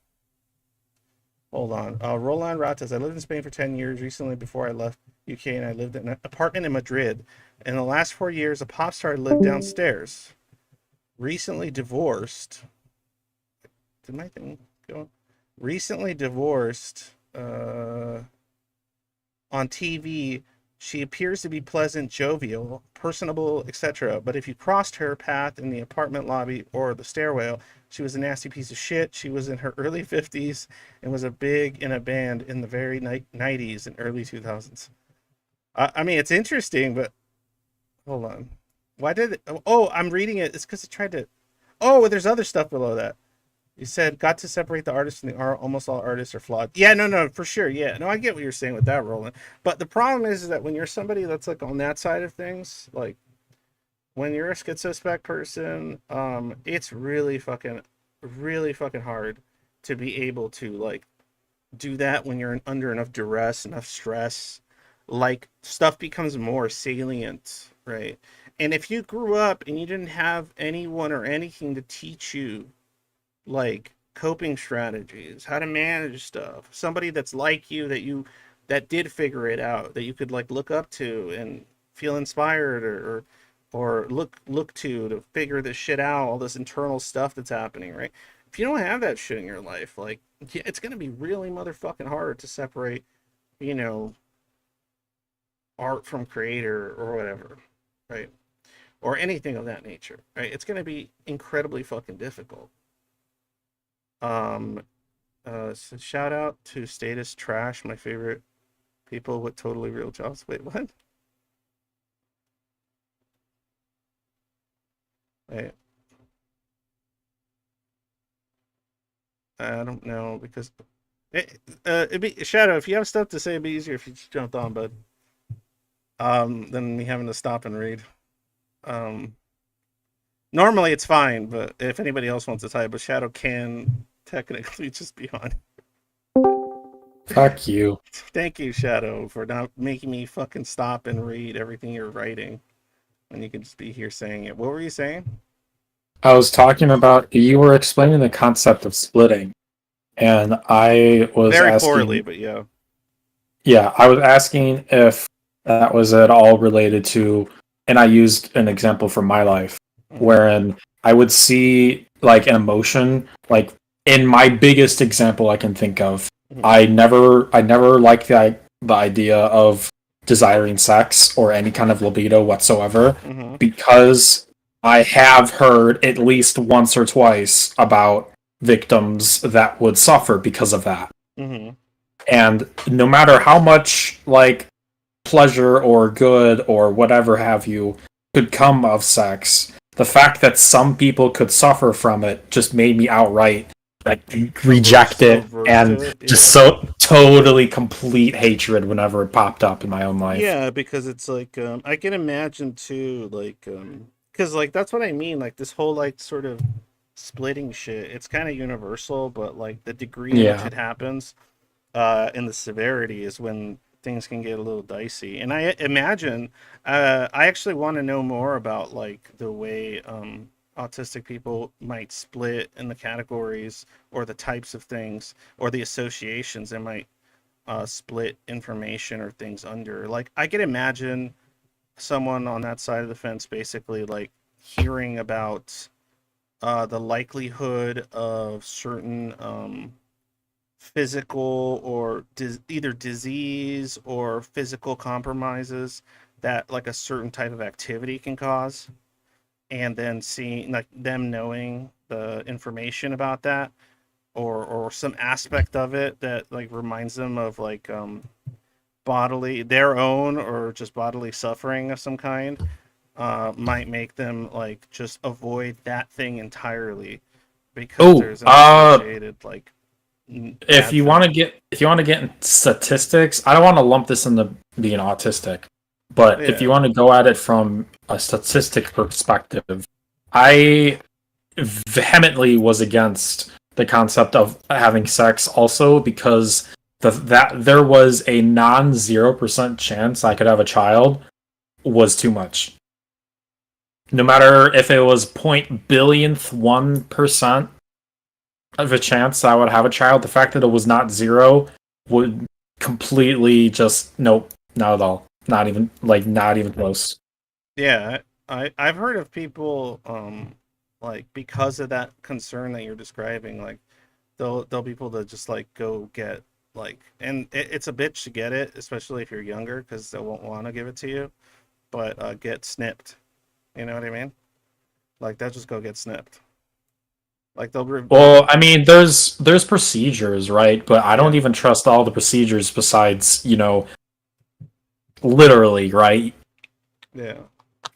on. Roland Ratas. I lived in Spain for 10 years recently before I left UK, and I lived in an apartment in Madrid. In the last 4 years, a pop star lived downstairs. Recently divorced. Did my thing go? Recently divorced. On TV, she appears to be pleasant, jovial, personable, etc. But if you crossed her path in the apartment lobby or the stairwell, she was a nasty piece of shit. She was in her early 50s and was big in a band in the very 90s and early 2000s. I mean, it's interesting, but hold on. Why did it? Oh, I'm reading it. It's because it tried to. Oh, there's other stuff below that. You said got to separate the artist from the art. Almost all artists are flawed. Yeah, no, for sure. Yeah, no, I get what you're saying with that, Roland. But the problem is that when you're somebody that's like on that side of things, like when you're a schizospec person, it's really fucking hard to be able to like do that when you're under enough duress, enough stress. Like stuff becomes more salient, right? And if you grew up and you didn't have anyone or anything to teach you like coping strategies, how to manage stuff, somebody that's like you that did figure it out, that you could like look up to and feel inspired or look to figure this shit out, all this internal stuff that's happening, right? If you don't have that shit in your life, like, yeah, it's gonna be really motherfucking hard to separate, art from creator or whatever, right? Or anything of that nature, right? It's gonna be incredibly fucking difficult. So shout out to Status Trash, my favorite people with totally real jobs. Wait, what? Wait. I don't know because it'd be Shadow. If you have stuff to say, it'd be easier if you just jumped on, bud. Than me having to stop and read. Normally it's fine, but if anybody else wants to type, but Shadow can technically just be on. Fuck you. Thank you, Shadow, for not making me fucking stop and read everything you're writing when you can just be here saying it. What were you saying? I was talking about, you were explaining the concept of splitting, and I was Very asking, poorly, but yeah. yeah, I was asking if that was at all related to, and I used an example from my life, wherein I would see like an emotion, like in my biggest example I can think of, I never liked the idea of desiring sex or any kind of libido whatsoever, because I have heard at least once or twice about victims that would suffer because of that. And no matter how much like pleasure or good or whatever have you could come of sex, the fact that some people could suffer from it just made me outright like reject it and just so totally complete hatred whenever it popped up in my own life. Yeah, because it's like I can imagine too, like because like that's what I mean, like this whole like sort of splitting shit. It's kind of universal, but like the degree in which it happens, and the severity is when things can get a little dicey. And I imagine, I actually want to know more about like the way autistic people might split in the categories or the types of things or the associations they might split information or things under. Like I can imagine someone on that side of the fence basically like hearing about the likelihood of certain physical or either disease or physical compromises that like a certain type of activity can cause, and then seeing like them knowing the information about that or some aspect of it that like reminds them of like bodily their own or just bodily suffering of some kind, might make them like just avoid that thing entirely because there's an associated like if you want to get in statistics, I don't want to lump this into being autistic, but if you want to go at it from a statistic perspective, I vehemently was against the concept of having sex also because that there was a non 0% chance I could have a child was too much. No matter if it was 0.001% of a chance I would have a child, the fact that it was not zero would completely just nope, not at all. Not even close. Yeah, I've heard of people like because of that concern that you're describing, like they'll be people that just like go get like, and it's a bitch to get it, especially if you're younger because they won't want to give it to you, but get snipped. You know what I mean? Like they'll just go get snipped. Like well, I mean, there's procedures, right? But I don't even trust all the procedures besides, literally, right? Yeah.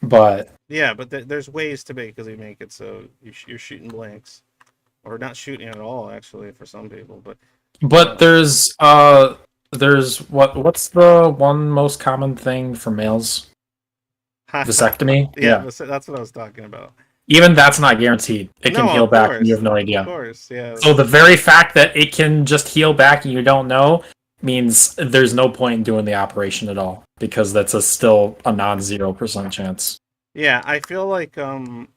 But there's ways to make it so you're shooting blanks, or not shooting at all, actually, for some people. But there's what's the one most common thing for males? Vasectomy. Yeah, that's what I was talking about. Even that's not guaranteed. It can heal back and you have no idea. Of course, yeah. So the very fact that it can just heal back and you don't know means there's no point in doing the operation at all because that's still a non 0% chance. Yeah, I feel like I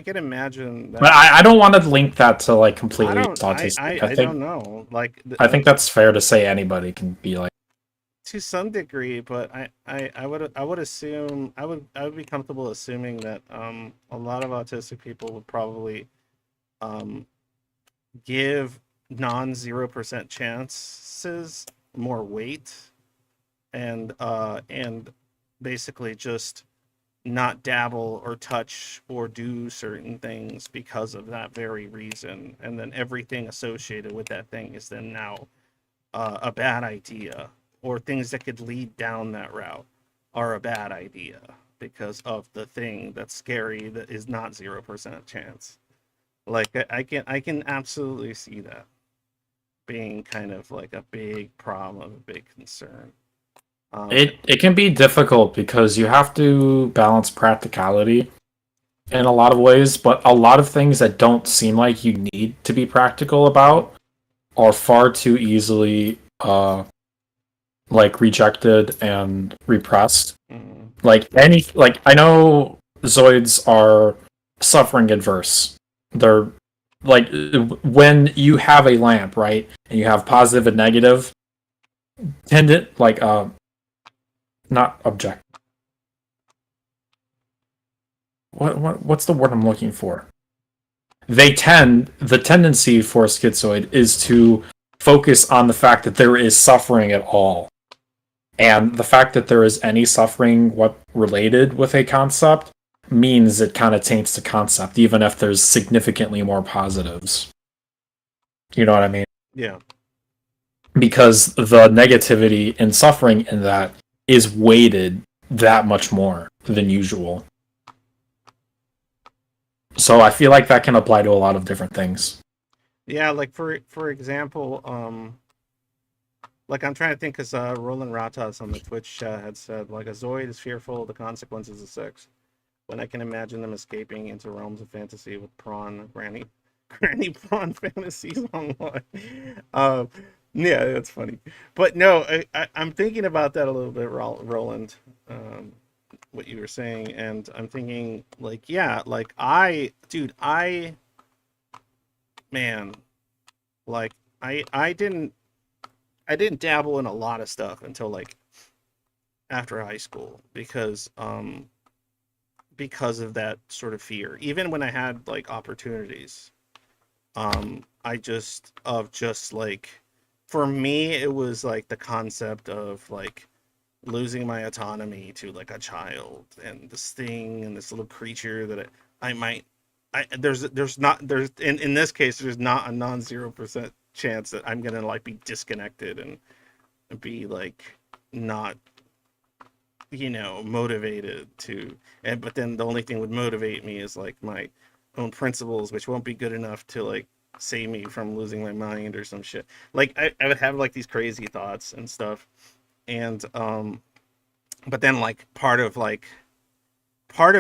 can imagine that. But I don't want to link that to like completely autistic. I don't know. Like I think that's fair to say anybody can be like to some degree, but I would assume I would be comfortable assuming that a lot of autistic people would probably give non 0% chances more weight and basically just not dabble or touch or do certain things because of that very reason, and then everything associated with that thing is then now a bad idea, or things that could lead down that route are a bad idea because of the thing that's scary that is not 0% chance. Like I can absolutely see that being kind of like a big problem, a big concern. It can be difficult because you have to balance practicality in a lot of ways, but a lot of things that don't seem like you need to be practical about are far too easily like rejected and repressed. Like I know Zoids are suffering adverse. They're like when you have a lamp, right, and you have positive and negative, tendent like not object. What's the word I'm looking for? The tendency for a schizoid is to focus on the fact that there is suffering at all. And the fact that there is any suffering what related with a concept means it kind of taints the concept, even if there's significantly more positives. You know what I mean? Yeah. Because the negativity and suffering in that is weighted that much more than usual. So I feel like that can apply to a lot of different things. Yeah, like for example, like I'm trying to think because Roland Ratas on the Twitch chat had said like a Zoid is fearful of the consequences of sex. When I can imagine them escaping into realms of fantasy with granny prawn fantasies online. Yeah, that's funny. But no, I'm thinking about that a little bit, Roland. What you were saying, and I'm thinking like, yeah, like man, like I didn't dabble in a lot of stuff until like after high school because of that sort of fear. Even when I had like opportunities, I just like, for me it was like the concept of like losing my autonomy to like a child and this thing and this little creature that there's in this case there's not a non-0% chance that I'm gonna like be disconnected and be like not motivated to, but then the only thing would motivate me is like my own principles, which won't be good enough to like save me from losing my mind or some shit. Like I would have like these crazy thoughts and stuff, and but then like part of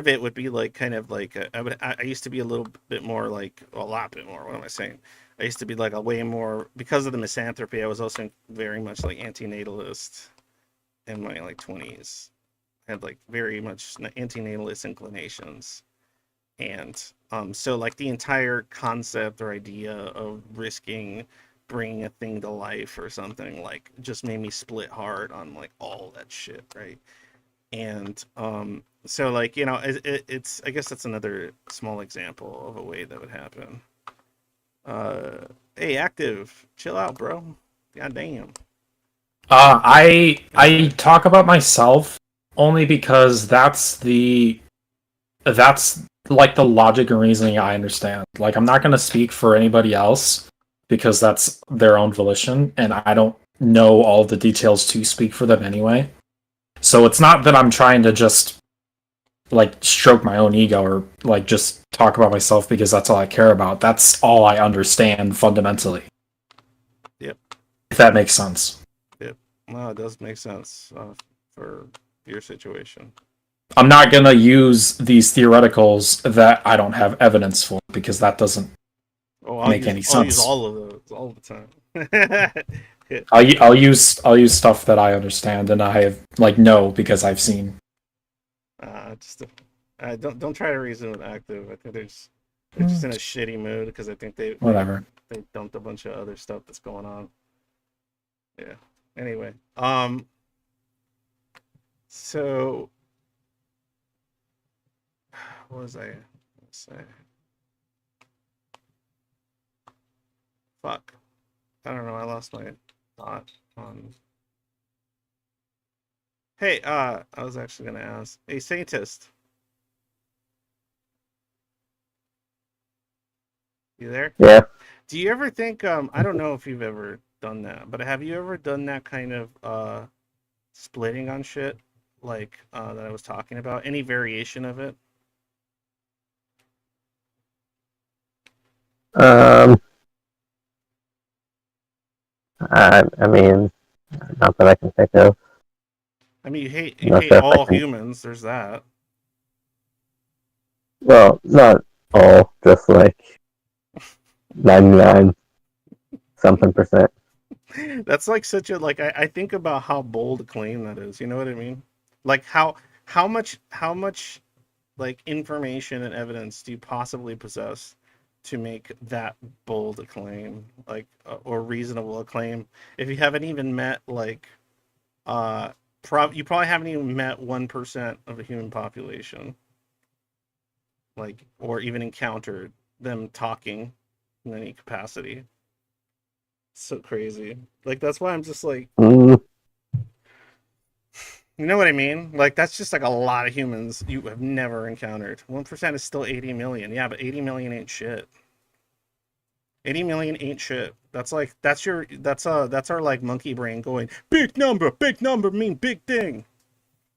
it would be like kind of like I used to be a little bit more like a lot bit more, what am I saying, I used to be like a way more, because of the misanthropy I was also very much like antinatalist in my like 20s. I had like very much antinatalist inclinations, and so like the entire concept or idea of risking bringing a thing to life or something like just made me split hard on like all that shit, right? And so like it's, I guess that's another small example of a way that would happen. Hey, Active, chill out, bro. God damn. I talk about myself only because that's like the logic and reasoning I understand. Like I'm not gonna speak for anybody else because that's their own volition, and I don't know all the details to speak for them anyway. So it's not that I'm trying to just like stroke my own ego or like just talk about myself because that's all I care about. That's all I understand fundamentally. Yep. If that makes sense. Yep. Well, it does make sense for your situation. I'm not going to use these theoreticals that I don't have evidence for because that doesn't make any sense. I'll use all of those all the time. I'll use stuff that I understand and I have like know because I've seen. Don't try to reason with Active. I think they're just in a shitty mood because I think they dumped a bunch of other stuff that's going on. Yeah. Anyway, so what was I gonna say? Fuck. I don't know. I lost my thought on. Hey, I was actually gonna ask. Hey, Saintist. You there? Yeah. Do you ever think, I don't know if you've ever done that, but have you ever done that kind of splitting on shit? like that I was talking about? Any variation of it? Um, I mean, not that I can think of. I mean, you hate Not sure if I all can. humans. There's that. Well, not all, just like 99 something percent. That's like such a like. I think about how bold a claim that is. You know what I mean? Like how much like information and evidence do you possibly possess to make that bold a claim, like or reasonable a claim, if you haven't even met like you probably haven't even met 1% of the human population, like, or even encountered them talking in any capacity. So crazy. Like that's why I'm just like, Mm, you know what I mean? Like that's just like a lot of humans you have never encountered. 1% is still 80 million. Yeah, but 80 million ain't shit. 80 million ain't shit. That's like that's our like monkey brain going big number mean big thing.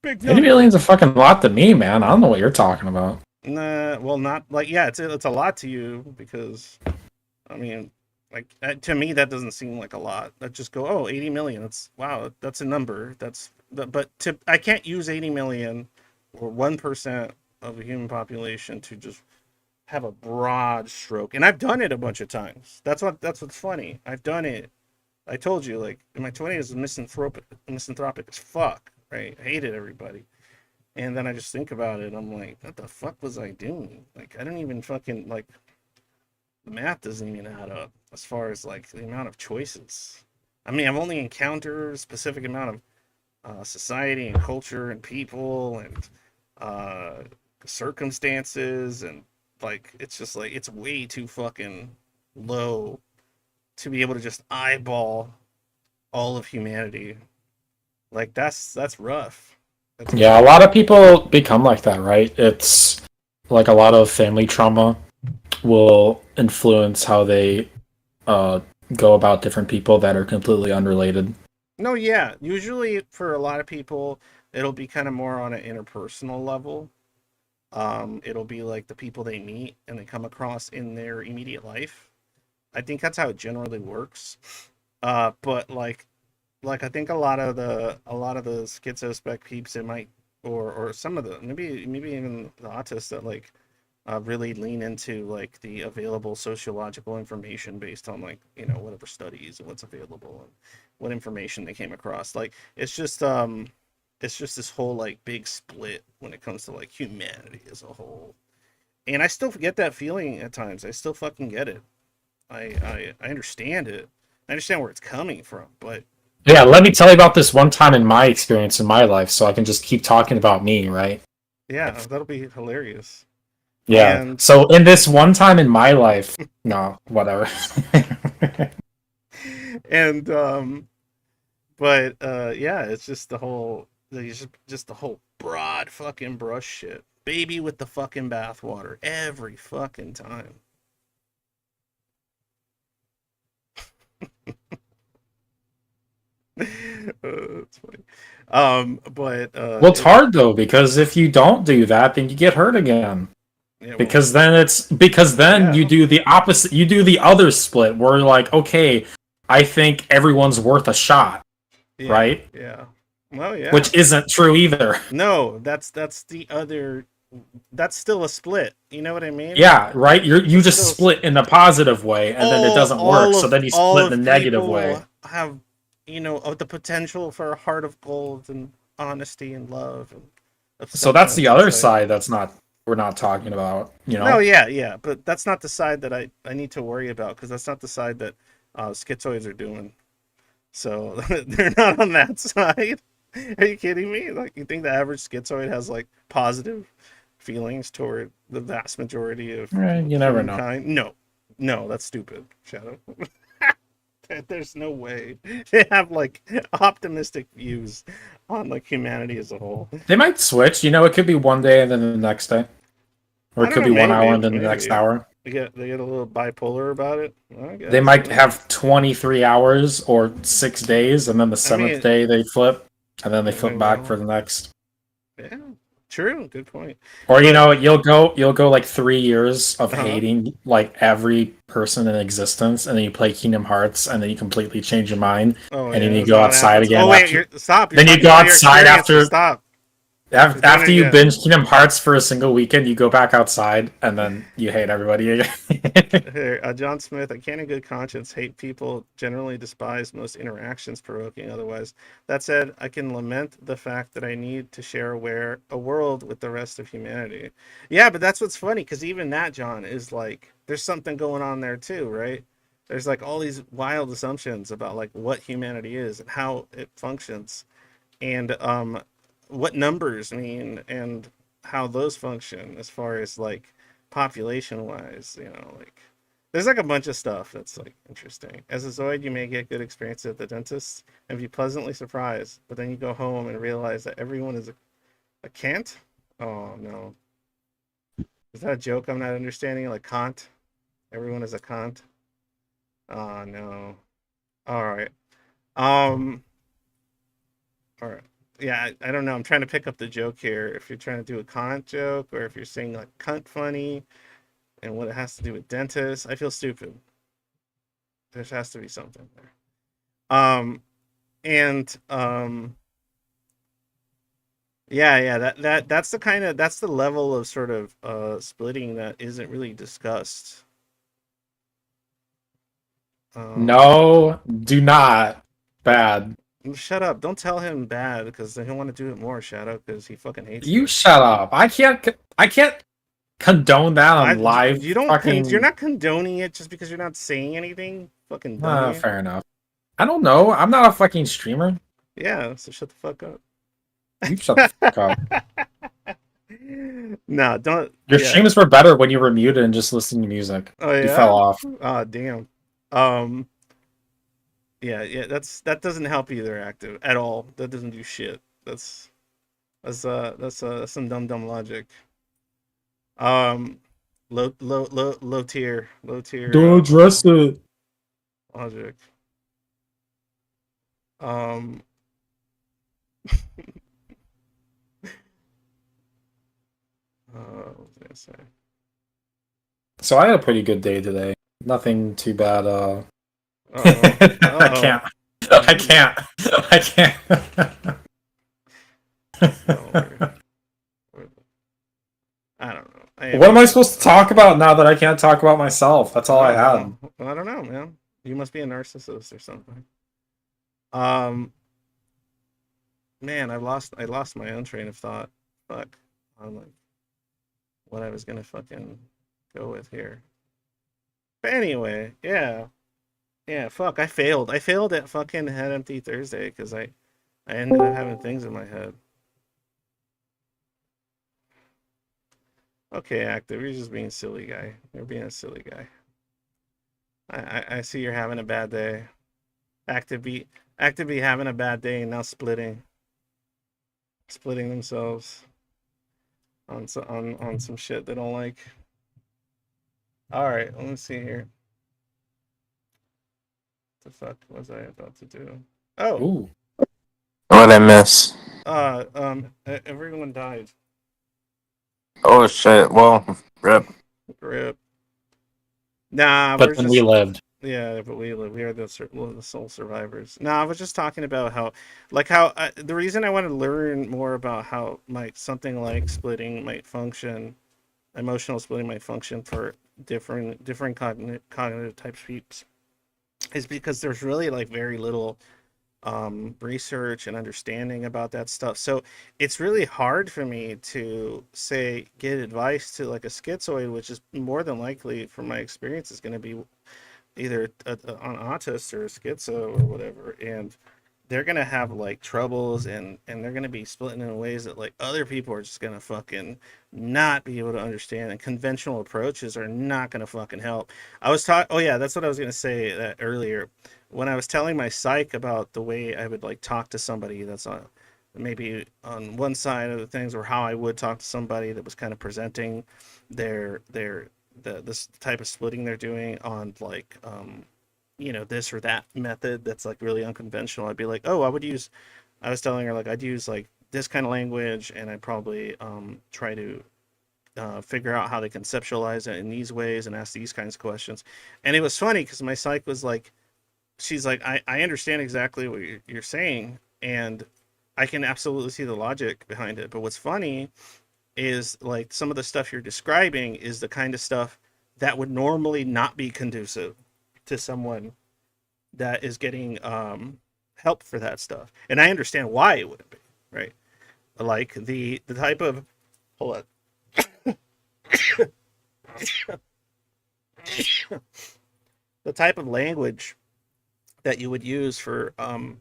Big 80 number. million's a fucking lot to me, man. I don't know what you're talking about. Nah, well not like yeah, it's a lot to you because I mean like to me that doesn't seem like a lot. That just go, oh, 80 million. That's wow, that's a number. But to I can't use 80 million or 1% of the human population to just have a broad stroke. And I've done it a bunch of times. That's what's funny. I've done it. I told you, like in my 20s, misanthropic as fuck, right? I hated everybody. And then I just think about it. I'm like, what the fuck was I doing? Like, I don't even fucking like the math doesn't even add up as far as like the amount of choices. I mean, I've only encountered a specific amount of society and culture and people and uh, circumstances, and like it's just like it's way too fucking low to be able to just eyeball all of humanity. Like that's rough. That's Yeah, a lot of people become like that, right? It's like a lot of family trauma will influence how they uh, go about different people that are completely unrelated. no, yeah. Usually for a lot of people, it'll be kind of more on an interpersonal level. It'll be like the people they meet and they come across in their immediate life. I think that's how it generally works. But like I think a lot of the schizospec peeps, it might, or some of the maybe even the autists that like really lean into like the available sociological information based on like whatever studies and what's available and what information they came across. Like it's just this whole like big split when it comes to like humanity as a whole. And I still get that feeling at times. I still fucking get it. I understand it. I understand where it's coming from, but Yeah, let me tell you about this one time in my experience in my life so I can just keep talking about me, right? yeah, that'll be hilarious. Yeah. And So in this one time in my life, no, whatever. and but yeah, it's just just the whole broad fucking brush shit. Baby with the fucking bathwater every fucking time. It's funny. But Well, it's hard though because if you don't do that, then you get hurt again. yeah, well, Because then you yeah, do the opposite. You do the other split where you're like, okay, I think everyone's worth a shot, yeah, right? yeah. Well, yeah. Which isn't true either. No, that's the other. That's still a split. You know what I mean? Yeah, right. You It's just still split in a positive way, and then it doesn't work. So then you all split in of a negative people way. have of the potential for a heart of gold and honesty and love and So that's acceptance the and other stuff. side. That's not we're not talking about. You No, know. yeah, yeah, but that's not the side that I need to worry about because that's not the side that schizoids are doing. So they're not on that side. Are you kidding me? Like, you think the average schizoid has like positive feelings toward the vast majority of You never know. humankind? No, no, that's stupid, Shadow. There's no way they have like optimistic views on like humanity as a whole. They might switch. You know, it could be one day and then the next day, or I it don't could know, be 1 hour maybe, and then the next maybe hour. they get a little bipolar about it. I They guess. might have 23 hours or 6 days, and then the I seventh mean, day they flip, and then they flip back for well, the next. Yeah, true. Good point. Or you'll go like 3 years of Uh-huh. hating like every person in existence, and then you play Kingdom Hearts, and then you completely change your mind, Oh and then yeah, you that's go not what outside happens. again Oh wait, after. you're stop. You're Then you talking go about your outside experiences. Stop. You're doing after it you again. binge Kingdom Hearts for a single weekend. You go back outside, and then you hate everybody again. Here, John Smith, I can in good conscience hate people generally despise most interactions provoking otherwise. That said, I can lament the fact that I need to share a world with the rest of humanity. Yeah, but that's what's funny, because even that, John, is like there's something going on there too, right? There's like all these wild assumptions about like what humanity is and how it functions, and what numbers mean and how those function as far as like population wise, like there's like a bunch of stuff that's like interesting. As a Zoid, you may get good experience at the dentist and be pleasantly surprised, but then you go home and realize that everyone is a Kant. Oh no. Is that a joke I'm not understanding? Like Kant? Everyone is a Kant? Oh no. Alright. Um Alright. Yeah, I don't know. I'm trying to pick up the joke here. If you're trying to do a Kant joke or if you're saying like cunt funny and what it has to do with dentists. I feel stupid. There has to be something there. And yeah, that's the kind of that's the level of sort of splitting that isn't really discussed. No, do not. Bad. Shut up! Don't tell him bad because he'll want to do it more. Shadow because he fucking hates You it. shut up. I can't condone that on live. You don't you're Fucking. not condoning it just because you're not saying anything. Fucking dummy. Fair enough. I don't know. I'm not a fucking streamer. Yeah, so shut the fuck up. You shut the fuck up. No, don't. Your Yeah. streams were better when you were muted and just listening to music. Oh yeah. You fell off. Oh damn. Yeah. That doesn't help either. Active at all. That doesn't do shit. That's some dumb logic. Low tier Don't address it. logic. What was I gonna say? So I had a pretty good day today. Nothing too bad. I Uh-oh. can't. I can't. I can't. I don't know. What am I supposed to talk about now that I can't talk about myself? That's all I had. I don't know, man. You must be a narcissist or something. Man, I lost my own train of thought. Fuck. On like what I was gonna fucking go with here. But anyway, yeah. Yeah, fuck, I failed. I failed at fucking Head Empty Thursday because I ended up having things in my head. Okay, Active, you're just being a silly guy. You're being a silly guy. I see you're having a bad day. Active be having a bad day and now splitting themselves on some shit they don't like. All right, let me see here. What the fuck was I about to do? Oh, Ooh. What'd I miss? everyone died. Oh shit. Well, rip. Rip. Nah, But we're then just we lived. yeah, but we live. We are the sole survivors. No, I was just talking about how, like, how the reason I wanted to learn more about how something like splitting might function, emotional splitting might function for different cognitive types of peeps, is because there's really like very little research and understanding about that stuff. So it's really hard for me to say get advice to like a schizoid, which is more than likely, from my experience, is going to be either an autist or a schizo or whatever, and they're gonna have like troubles, and they're gonna be splitting in ways that like other people are just gonna fucking not be able to understand, and conventional approaches are not gonna fucking help. Oh yeah, that's what I was gonna say that earlier when I was telling my psych about the way I would like talk to somebody that's on maybe on one side of the things, or how I would talk to somebody that was kind of presenting this type of splitting they're doing on like this or that method that's like really unconventional. I'd be like, oh, I was telling her like I'd use like this kind of language, and I probably try to figure out how to conceptualize it in these ways and ask these kinds of questions. And it was funny because my psych was like, she's like, I understand exactly what you're saying, and I can absolutely see the logic behind it. But what's funny is like some of the stuff you're describing is the kind of stuff that would normally not be conducive to someone that is getting help for that stuff. And I understand why it wouldn't be, right? Like the type of, hold on. The type of language that you would use for cognitively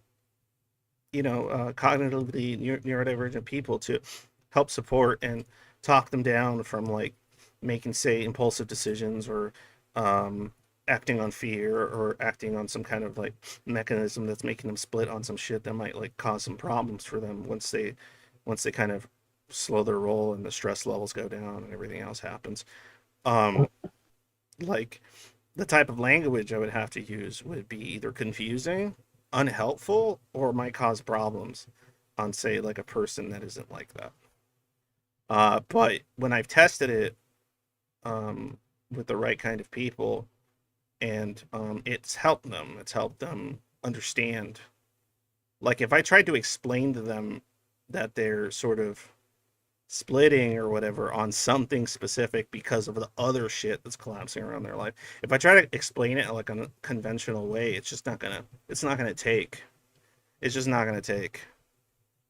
neurodivergent people to help support and talk them down from like making, say, impulsive decisions, or acting on fear, or acting on some kind of like mechanism that's making them split on some shit that might like cause some problems for them once they kind of slow their roll and the stress levels go down and everything else happens. Like the type of language I would have to use would be either confusing, unhelpful, or might cause problems on, say, like a person that isn't like that. But when I've tested it with the right kind of people, and it's helped them understand. Like if I tried to explain to them that they're sort of splitting or whatever on something specific because of the other shit that's collapsing around their life, if I try to explain it like in a conventional way, it's just not gonna take. It's just not gonna take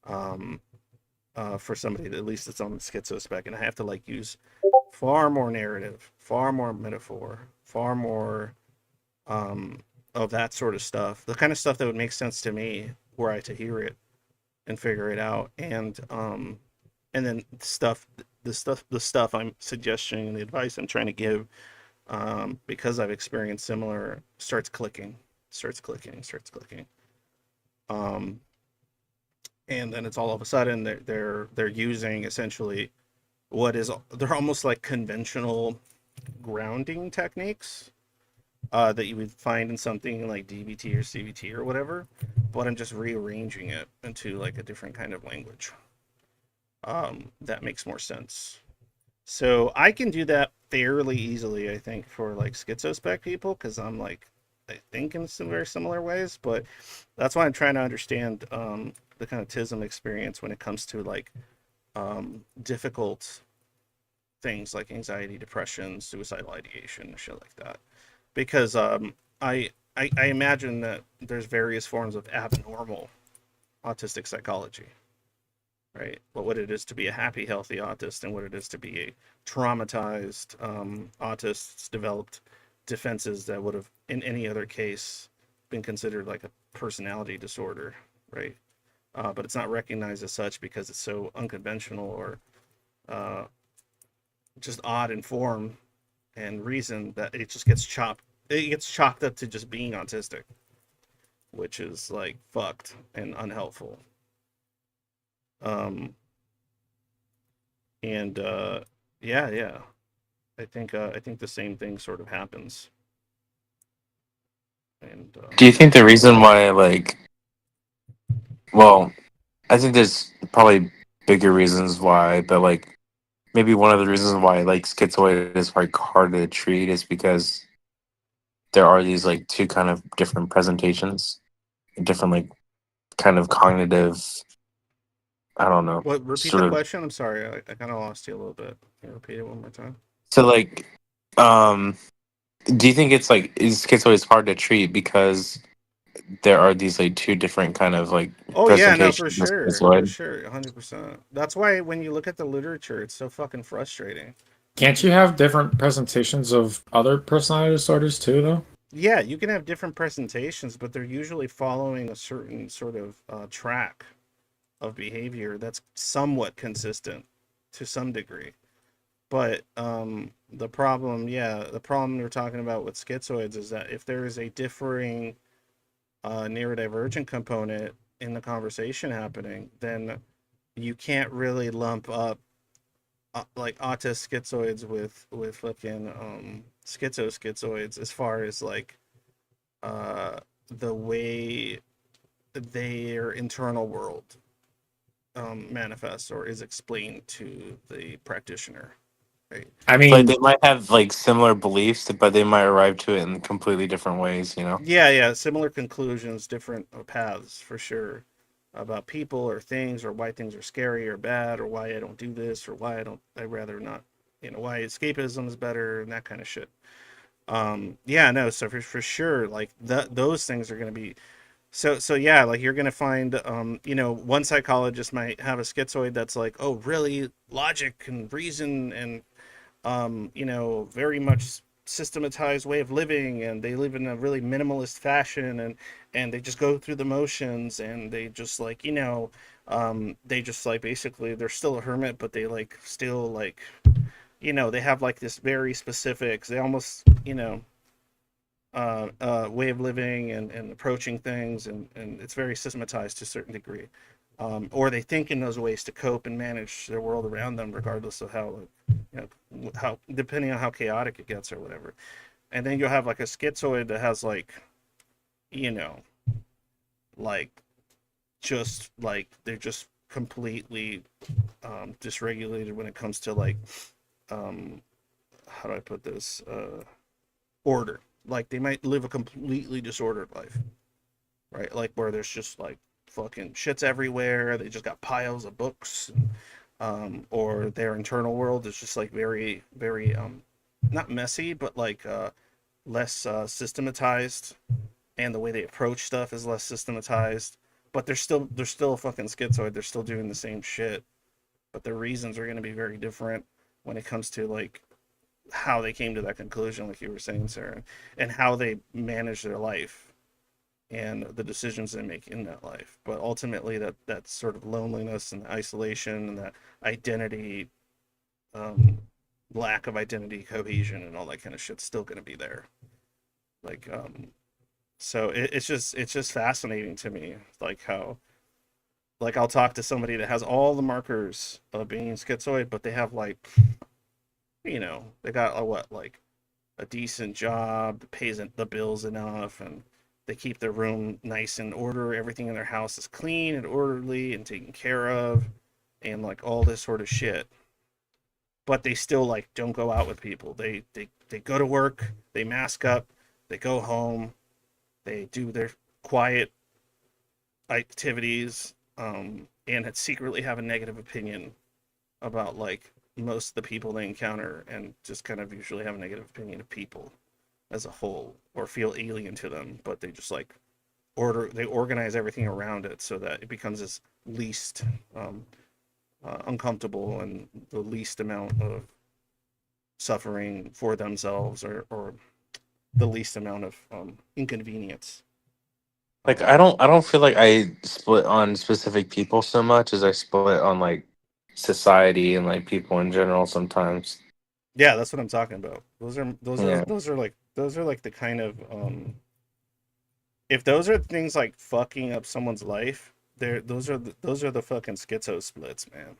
for somebody that, at least it's on the schizo spec, and I have to like use far more narrative, far more metaphor, far more of that sort of stuff, the kind of stuff that would make sense to me were I to hear it and figure it out. And then the stuff I'm suggesting and the advice I'm trying to give, because I've experienced similar, starts clicking. And then it's all of a sudden they're using essentially they're almost like conventional grounding techniques that you would find in something like DBT or CBT or whatever, but I'm just rearranging it into like a different kind of language that makes more sense. So I can do that fairly easily, I think, for like schizospec people, because I'm like, I think in some very similar ways, but that's why I'm trying to understand the kind of TISM experience when it comes to like difficult things like anxiety, depression, suicidal ideation, and shit like that. Because I imagine that there's various forms of abnormal autistic psychology, right? What it is to be a happy, healthy autist, and what it is to be a traumatized autist's developed defenses that would have, in any other case, been considered like a personality disorder, right? But it's not recognized as such because it's so unconventional or just odd in form and reason that it just gets chalked up to just being autistic, which is like fucked and unhelpful. Yeah, I think the same thing sort of happens. And Do you think the reason why, like, well, I think there's probably bigger reasons why, but like maybe one of the reasons why like schizoid is like hard to treat is because there are these like two kind of different presentations, different like kind of cognitive, I don't know, what? Repeat sort the of. question. I'm sorry, I kind of lost you a little bit. Can you repeat it one more time? So like, do you think it's like is schizoid hard to treat because there are these like two different kind of like Oh yeah, no, for presentations of sure, schizoid? 100%. That's why when you look at the literature, it's so fucking frustrating. Can't you have different presentations of other personality disorders too, though? Yeah, you can have different presentations, but they're usually following a certain sort of track of behavior that's somewhat consistent to some degree. But the problem we're talking about with schizoids is that if there is a differing neurodivergent component in the conversation happening, then you can't really lump up like autist schizoids with fucking schizoids as far as like the way their internal world manifests or is explained to the practitioner, right? I Like mean, they might have like similar beliefs, but they might arrive to it in completely different ways, you know? Yeah, similar conclusions, different paths for sure about people or things or why things are scary or bad or why I don't do this or why I'd rather not, why escapism is better and that kind of shit. Yeah, no, so for sure, like those things are going to be so yeah, like you're going to find one psychologist might have a schizoid that's like, oh, really logic and reason and very much systematized way of living, and they live in a really minimalist fashion, and they just go through the motions, and they just like they just like basically they're still a hermit, but they like still like they have like this very specific, they almost way of living and approaching things, and it's very systematized to a certain degree. Or they think in those ways to cope and manage their world around them, regardless of how, how depending on how chaotic it gets or whatever. And then you'll have like a schizoid that has like, you know, like just like they're just completely dysregulated when it comes to like, how do I put this? Order. Like they might live a completely disordered life, right? Like where there's just like fucking shits everywhere. They just got piles of books, or their internal world is just like very, very not messy, but like less systematized, and the way they approach stuff is less systematized. But they're still a fucking schizoid. They're still doing the same shit, but their reasons are going to be very different when it comes to like how they came to that conclusion, like you were saying, Sarah, and how they manage their life and the decisions they make in that life. But ultimately, that sort of loneliness and isolation and that identity, lack of identity cohesion and all that kind of shit's still going to be there. Like, so it's just fascinating to me, like how, like I'll talk to somebody that has all the markers of being schizoid, but they have like, they got a what, like a decent job, pays the bills enough, and they keep their room nice and order. Everything in their house is clean and orderly and taken care of, and like all this sort of shit. But they still like don't go out with people. They go to work, they mask up, they go home, they do their quiet activities, and secretly have a negative opinion about like most of the people they encounter, and just kind of usually have a negative opinion of people as a whole, or feel alien to them, but they just like they organize everything around it so that it becomes as least uncomfortable and the least amount of suffering for themselves, or the least amount of inconvenience. Like I don't feel like I split on specific people so much as I split on like society and like people in general sometimes. Yeah, that's what I'm talking about. Those are those are Yeah. those are like the kind of if those are things like fucking up someone's life, those are the fucking schizo splits, man.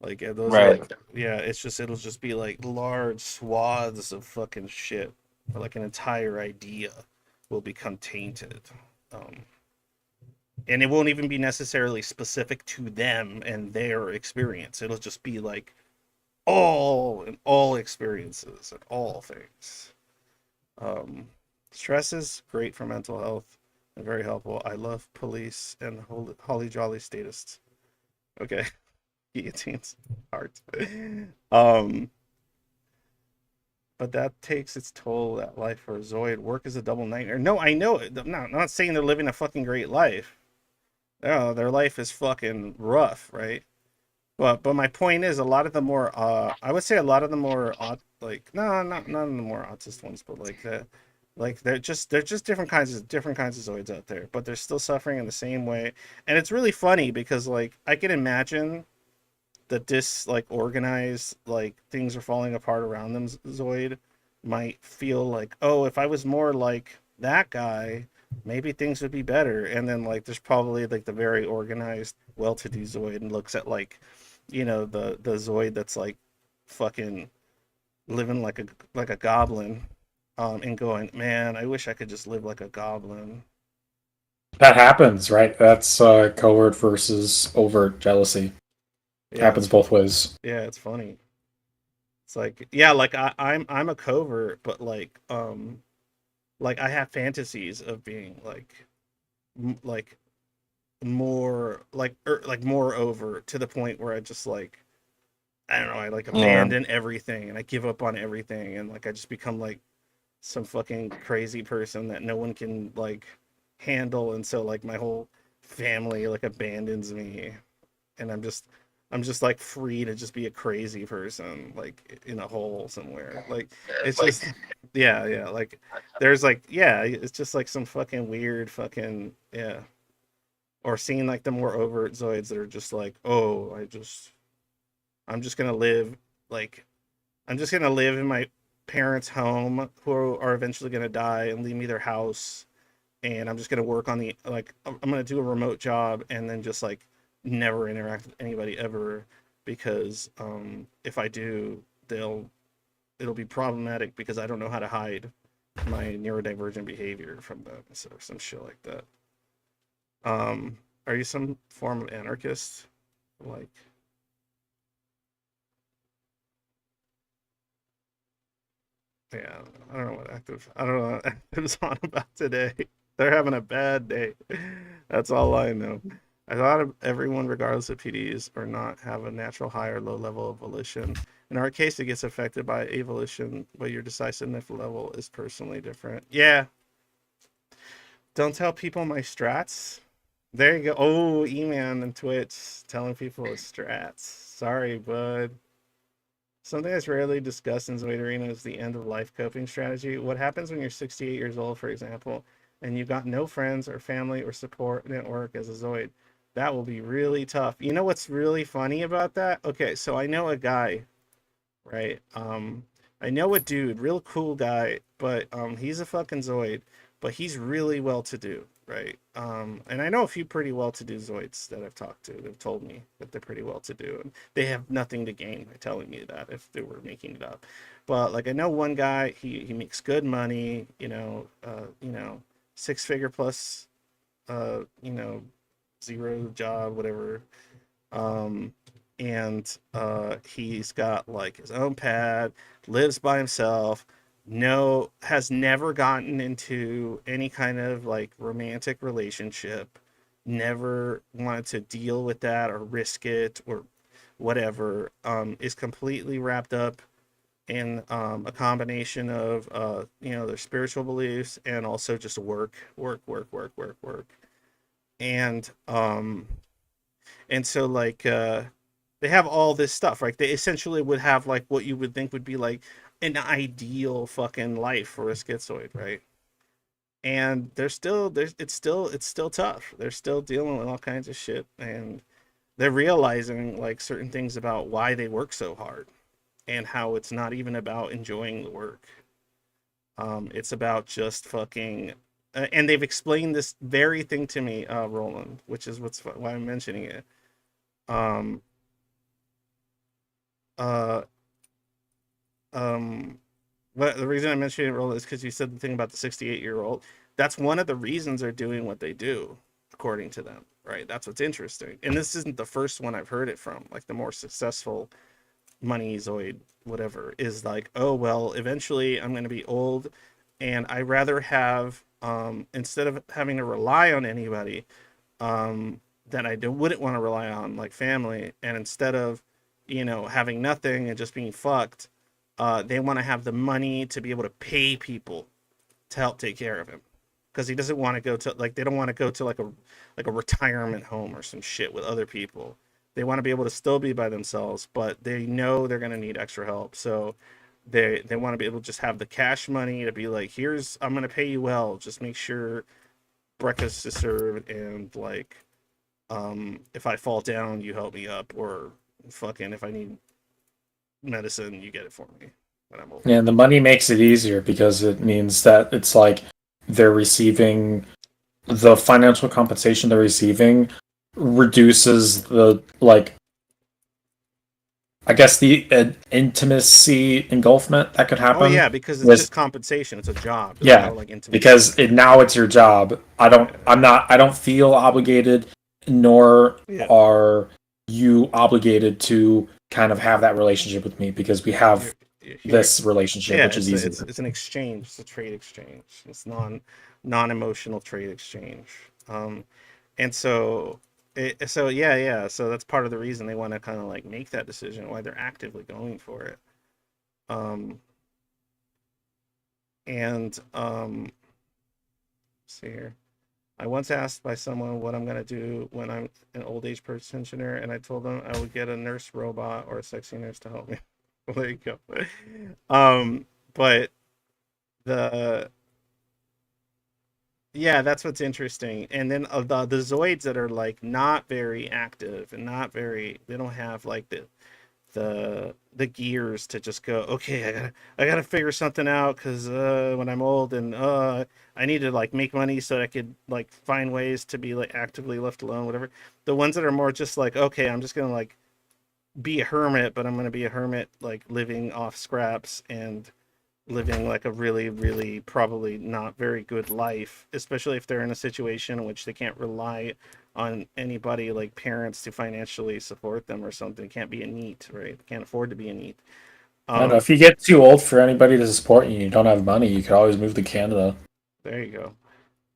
Like, yeah, those are, Right. yeah, it'll just be like large swaths of fucking shit, or like an entire idea will become tainted. Um, and it won't even be necessarily specific to them and their experience. It'll just be like all experiences and all things. Stress is great for mental health and very helpful. I love police and holly jolly statists. Okay. Guillotines heart. um but that takes its toll at life for a Zoid. Work is a double nightmare. No, I know it. I'm not saying they're living a fucking great life. No, their life is fucking rough, right? But my point is, a lot of the more I would say a lot of the more like, no, not none of the more autist ones, but like they're just different kinds of Zoids out there, but they're still suffering in the same way. And it's really funny because like I can imagine that this like organized, like things are falling apart around them Zoid might feel like, oh, if I was more like that guy, maybe things would be better. And then like there's probably like the very organized, well-to-do Zoid and looks at like, the Zoid that's like fucking living like a goblin, and going, man, I wish I could just live like a goblin. That happens, right? That's covert versus overt jealousy. Yeah, Happens both ways. yeah, it's funny. It's like, yeah, like I'm a covert, but like I have fantasies of being like more like more over to the point where I just like I don't know, I like Yeah. abandon everything and I give up on everything and like I just become like some fucking crazy person that no one can like handle, and so like my whole family like abandons me, and I'm just like free to just be a crazy person like in a hole somewhere. Like it's just yeah, like there's like yeah, it's just like some fucking weird fucking yeah. Or seeing like the more overt zoids that are just like, oh, I'm just gonna live like I'm just gonna live in my parents' home who are eventually gonna die and leave me their house, and I'm just gonna work on the like I'm gonna do a remote job and then just like never interact with anybody ever because if I do, it'll be problematic because I don't know how to hide my neurodivergent behavior from them, so some shit like that. Are you some form of anarchist? Like, yeah, I don't know what active. I don't know what active's on about today. They're having a bad day. That's all I know. I thought of everyone, regardless of PDs or not, have a natural high or low level of volition. In our case, it gets affected by avolition, but your decisiveness level is personally different. Yeah. Don't tell people my strats. There you go. Oh, E-Man and Twitch telling people his strats. Sorry, bud. Something that's rarely discussed in Zoid Arena is the end of life coping strategy. What happens when you're 68 years old, for example, and you've got no friends or family or support network as a Zoid? That will be really tough. You know what's really funny about that? Okay, so I know a guy, right? I know a dude, real cool guy, but he's a fucking Zoid, but he's really well to do, right? And I know a few pretty well to do Zoids that I've talked to. They've told me that they're pretty well to do, and they have nothing to gain by telling me that if they were making it up. But like I know one guy, he makes good money, you know, 6 figure plus, you know, zero job, whatever. Um, and he's got like his own pad, lives by himself, no has never gotten into any kind of like romantic relationship, never wanted to deal with that or risk it or whatever, is completely wrapped up in a combination of their spiritual beliefs and also just work, and so like they have all this stuff, right? They essentially would have like what you would think would be like an ideal fucking life for a schizoid, right? And it's still tough. They're still dealing with all kinds of shit, and they're realizing like certain things about why they work so hard and how it's not even about enjoying the work. It's about just fucking and they've explained this very thing to me, Roland, which is why I'm mentioning it. Um, uh, but the reason I mentioned it, Roland, is because you said the thing about the 68-year-old. That's one of the reasons they're doing what they do, according to them, right? That's what's interesting. And this isn't the first one I've heard it from. Like the more successful money zoid, whatever, is like, oh well, eventually I'm going to be old, and I rather have instead of having to rely on anybody that wouldn't want to rely on, like family, and instead of having nothing and just being fucked, they want to have the money to be able to pay people to help take care of him, because he doesn't want to go to like they don't want to go to like a retirement home or some shit with other people. They want to be able to still be by themselves, but they know they're going to need extra help, so they want to be able to just have the cash money to be like, here's, I'm going to pay you well, just make sure breakfast is served, and like if I fall down you help me up, or fucking if I need medicine you get it for me when I'm old. Yeah, and the money makes it easier because it means that it's like they're receiving the financial compensation they're receiving reduces the like I guess the intimacy engulfment that could Oh happen. yeah, because it's Was just compensation. It's a job. It doesn't Yeah, have like intimacy. because now it's your job. I don't feel obligated, nor Yeah. are you obligated to kind of have that relationship with me because we have this relationship, Yeah, which is easy. it's an exchange. It's a trade exchange. It's non-emotional trade exchange. And so so that's part of the reason they want to kind of like make that decision, why they're actively going for it. See here. I once asked by someone what I'm going to do when I'm an old age pensioner, and I told them I would get a nurse robot or a sexy nurse to help me. Well, there you go. But that's what's interesting. And then the Zoids that are like not very active and they don't have like the gears to just go, okay, I gotta figure something out because when I'm old and I need to like make money so that I could like find ways to be like actively left alone, whatever. The ones that are more just like, okay, I'm just gonna like be a hermit, but I'm gonna be a hermit like living off scraps and living like a really, really probably not very good life, especially if they're in a situation in which they can't rely on anybody like parents to financially support them or something. It can't be a NEET, right? Can't afford to be a NEET. I don't know. If you get too old for anybody to support you and you don't have money, you could always move to Canada. There you go.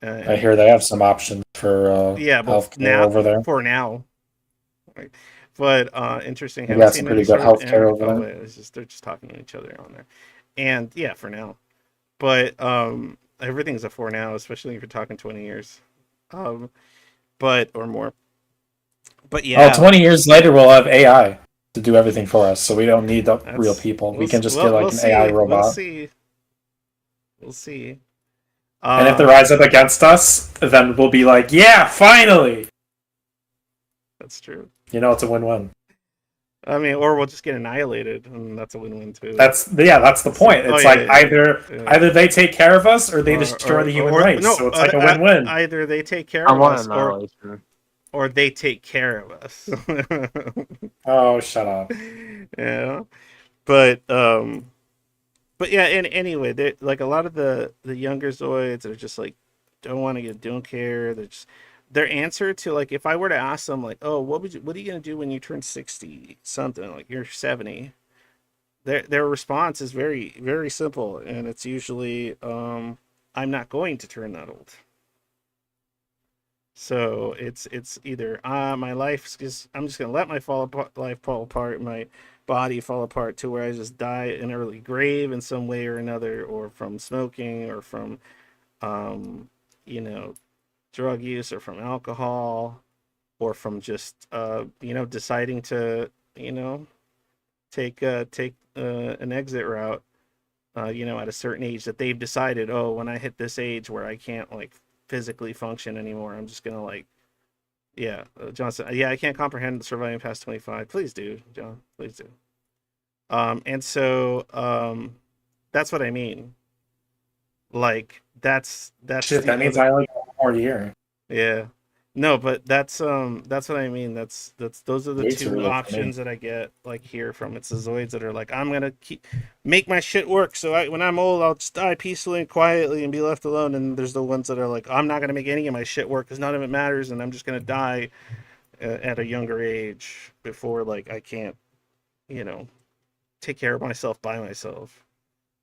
I hear they have some options for healthcare over there. For now. Right. But interesting. You got some pretty good healthcare over there. They're just talking to each other on there. And yeah, for now. But everything's a for now, especially if you're talking 20 years. But or more. But yeah. 20 years later we'll have AI to do everything for us, so we don't need the real people. We can just get like an AI robot. We'll see. And if they rise up against us, then we'll be like, yeah, finally. That's true. It's a win-win. I mean, or we'll just get annihilated, and that's a win-win too. That's the point. It's either they take care of us or they destroy the human race. So it's like a win-win. Either they take care of us, or they take care of us. Oh, shut up. Yeah, but yeah. And anyway, like a lot of the younger Zoids are just like don't care. They're just their answer to like if I were to ask them like, oh, what are you gonna do when you turn 60 something, like you're 70, their response is very, very simple, and it's usually I'm not going to turn that old. So it's either my life is I'm just gonna let my life fall apart, my body fall apart to where I just die in an early grave in some way or another, or from smoking, or from drug use, or from alcohol, or from just deciding to take an exit route at a certain age that they've decided, oh, when I hit this age where I can't like physically function anymore, I'm just gonna like Johnson, I can't comprehend surviving past 25. Please do, John, please do. And so that's what I mean. Like that's shit, that means I like one more year. Yeah. No, but that's what I mean. Those are the two options that I get like here from it's the Zoids that are like, I'm gonna make my shit work, so when I'm old I'll just die peacefully and quietly and be left alone. And there's the ones that are like, I'm not gonna make any of my shit work because none of it matters, and I'm just gonna die at a younger age before like I can't take care of myself by myself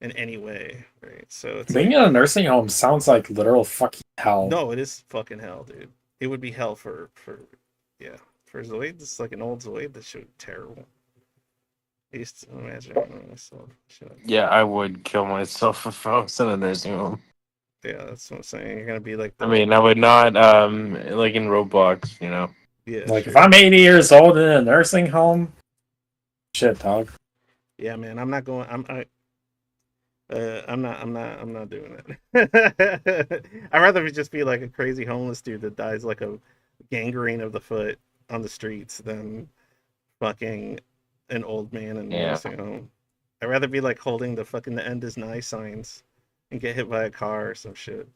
in any way, right? So it's being in a nursing home sounds like literal fucking hell. No, it is fucking hell, dude. It would be hell for Zoid. This is like an old Zoid. This shit would be terrible. I used to imagine myself. Yeah, I would kill myself if I was in a nursing home. Yeah, that's what I'm saying. You're gonna be like. I mean, I would not like in Roblox, Yeah. Like if I'm 80 years old in a nursing home, shit, dog. Yeah, man. I'm not going. I'm not doing it. I'd rather just be like a crazy homeless dude that dies like a gangrene of the foot on the streets than fucking an old man in a nursing home. I'd rather be like holding the end is nigh signs and get hit by a car or some shit.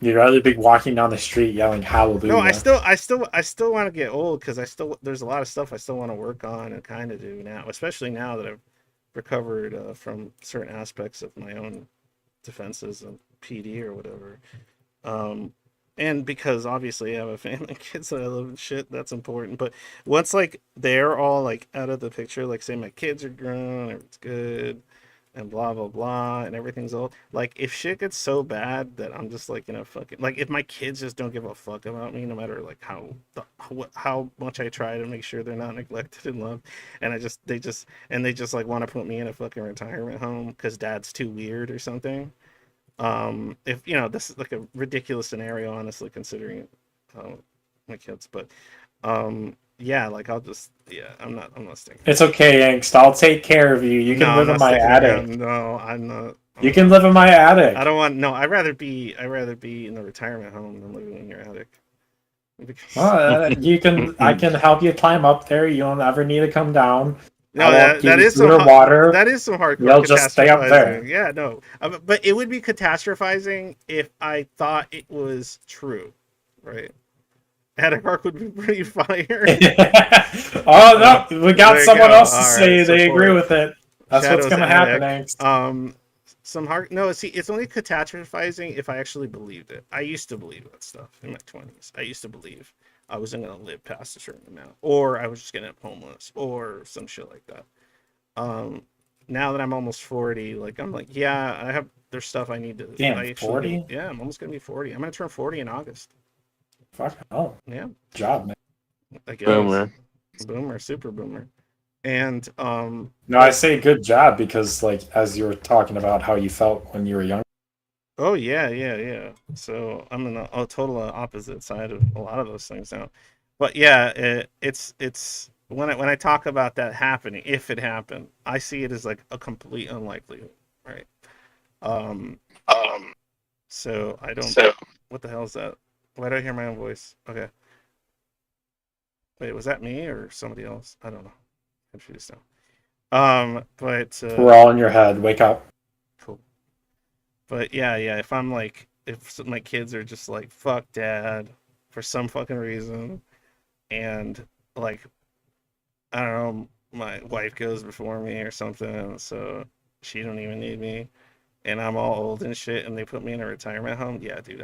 You'd rather be walking down the street yelling hallelujah. No, I still want to get old because there's a lot of stuff I still want to work on and kind of do now, especially now that I've recovered from certain aspects of my own defenses and PD or whatever. And because obviously I have a family and kids that I love and shit, that's important. But once like they're all like out of the picture, like say my kids are grown, everything's good, and blah blah blah, and everything's old. Like if shit gets so bad that I'm just like fucking like if my kids just don't give a fuck about me, no matter like how much I try to make sure they're not neglected and loved, and they just like want to put me in a fucking retirement home because dad's too weird or something. If this is like a ridiculous scenario, honestly, considering my kids, but yeah, like I'm not staying. It's okay, Angst. I'll take care of you. You can live in my attic. No, I'm not. You can live in my attic. I don't want. No, I'd rather be in a retirement home than living in your attic. You can. I can help you climb up there. You don't ever need to come down. No, that is some water. That is some hardcore. You'll just stay up there. Yeah, no, but it would be catastrophizing if I thought it was true, right? Attic Arc would be pretty fire. Oh no, we got someone else to say they support. agree with it. That's Shadows what's gonna happen, Angst. It's only catastrophizing if I actually believed it. I used to believe that stuff in my 20s. I used to believe I wasn't gonna live past a certain amount, or I was just gonna end up homeless, or some shit like that. Now that I'm almost 40, like I'm like, yeah, there's stuff I need to. Damn, 40? Yeah, I'm almost gonna be 40. I'm gonna turn 40 in August. Fuck, oh, yeah, job, man. I guess. Boomer, super boomer. And no, I say good job because like as you were talking about how you felt when you were young. Oh yeah. So I'm in a total opposite side of a lot of those things now. But yeah, it's when I talk about that happening, if it happened, I see it as like a complete unlikelihood, right? So I don't. What the hell is that? Why do I hear my own voice? Okay. Wait, was that me or somebody else? I don't know. I'm confused now. But we're all in your head. Wake up. Cool. But yeah. If I'm like, if my kids are just like, fuck dad, for some fucking reason, and like, I don't know, my wife goes before me or something, so she don't even need me, and I'm all old and shit, and they put me in a retirement home. Yeah, dude,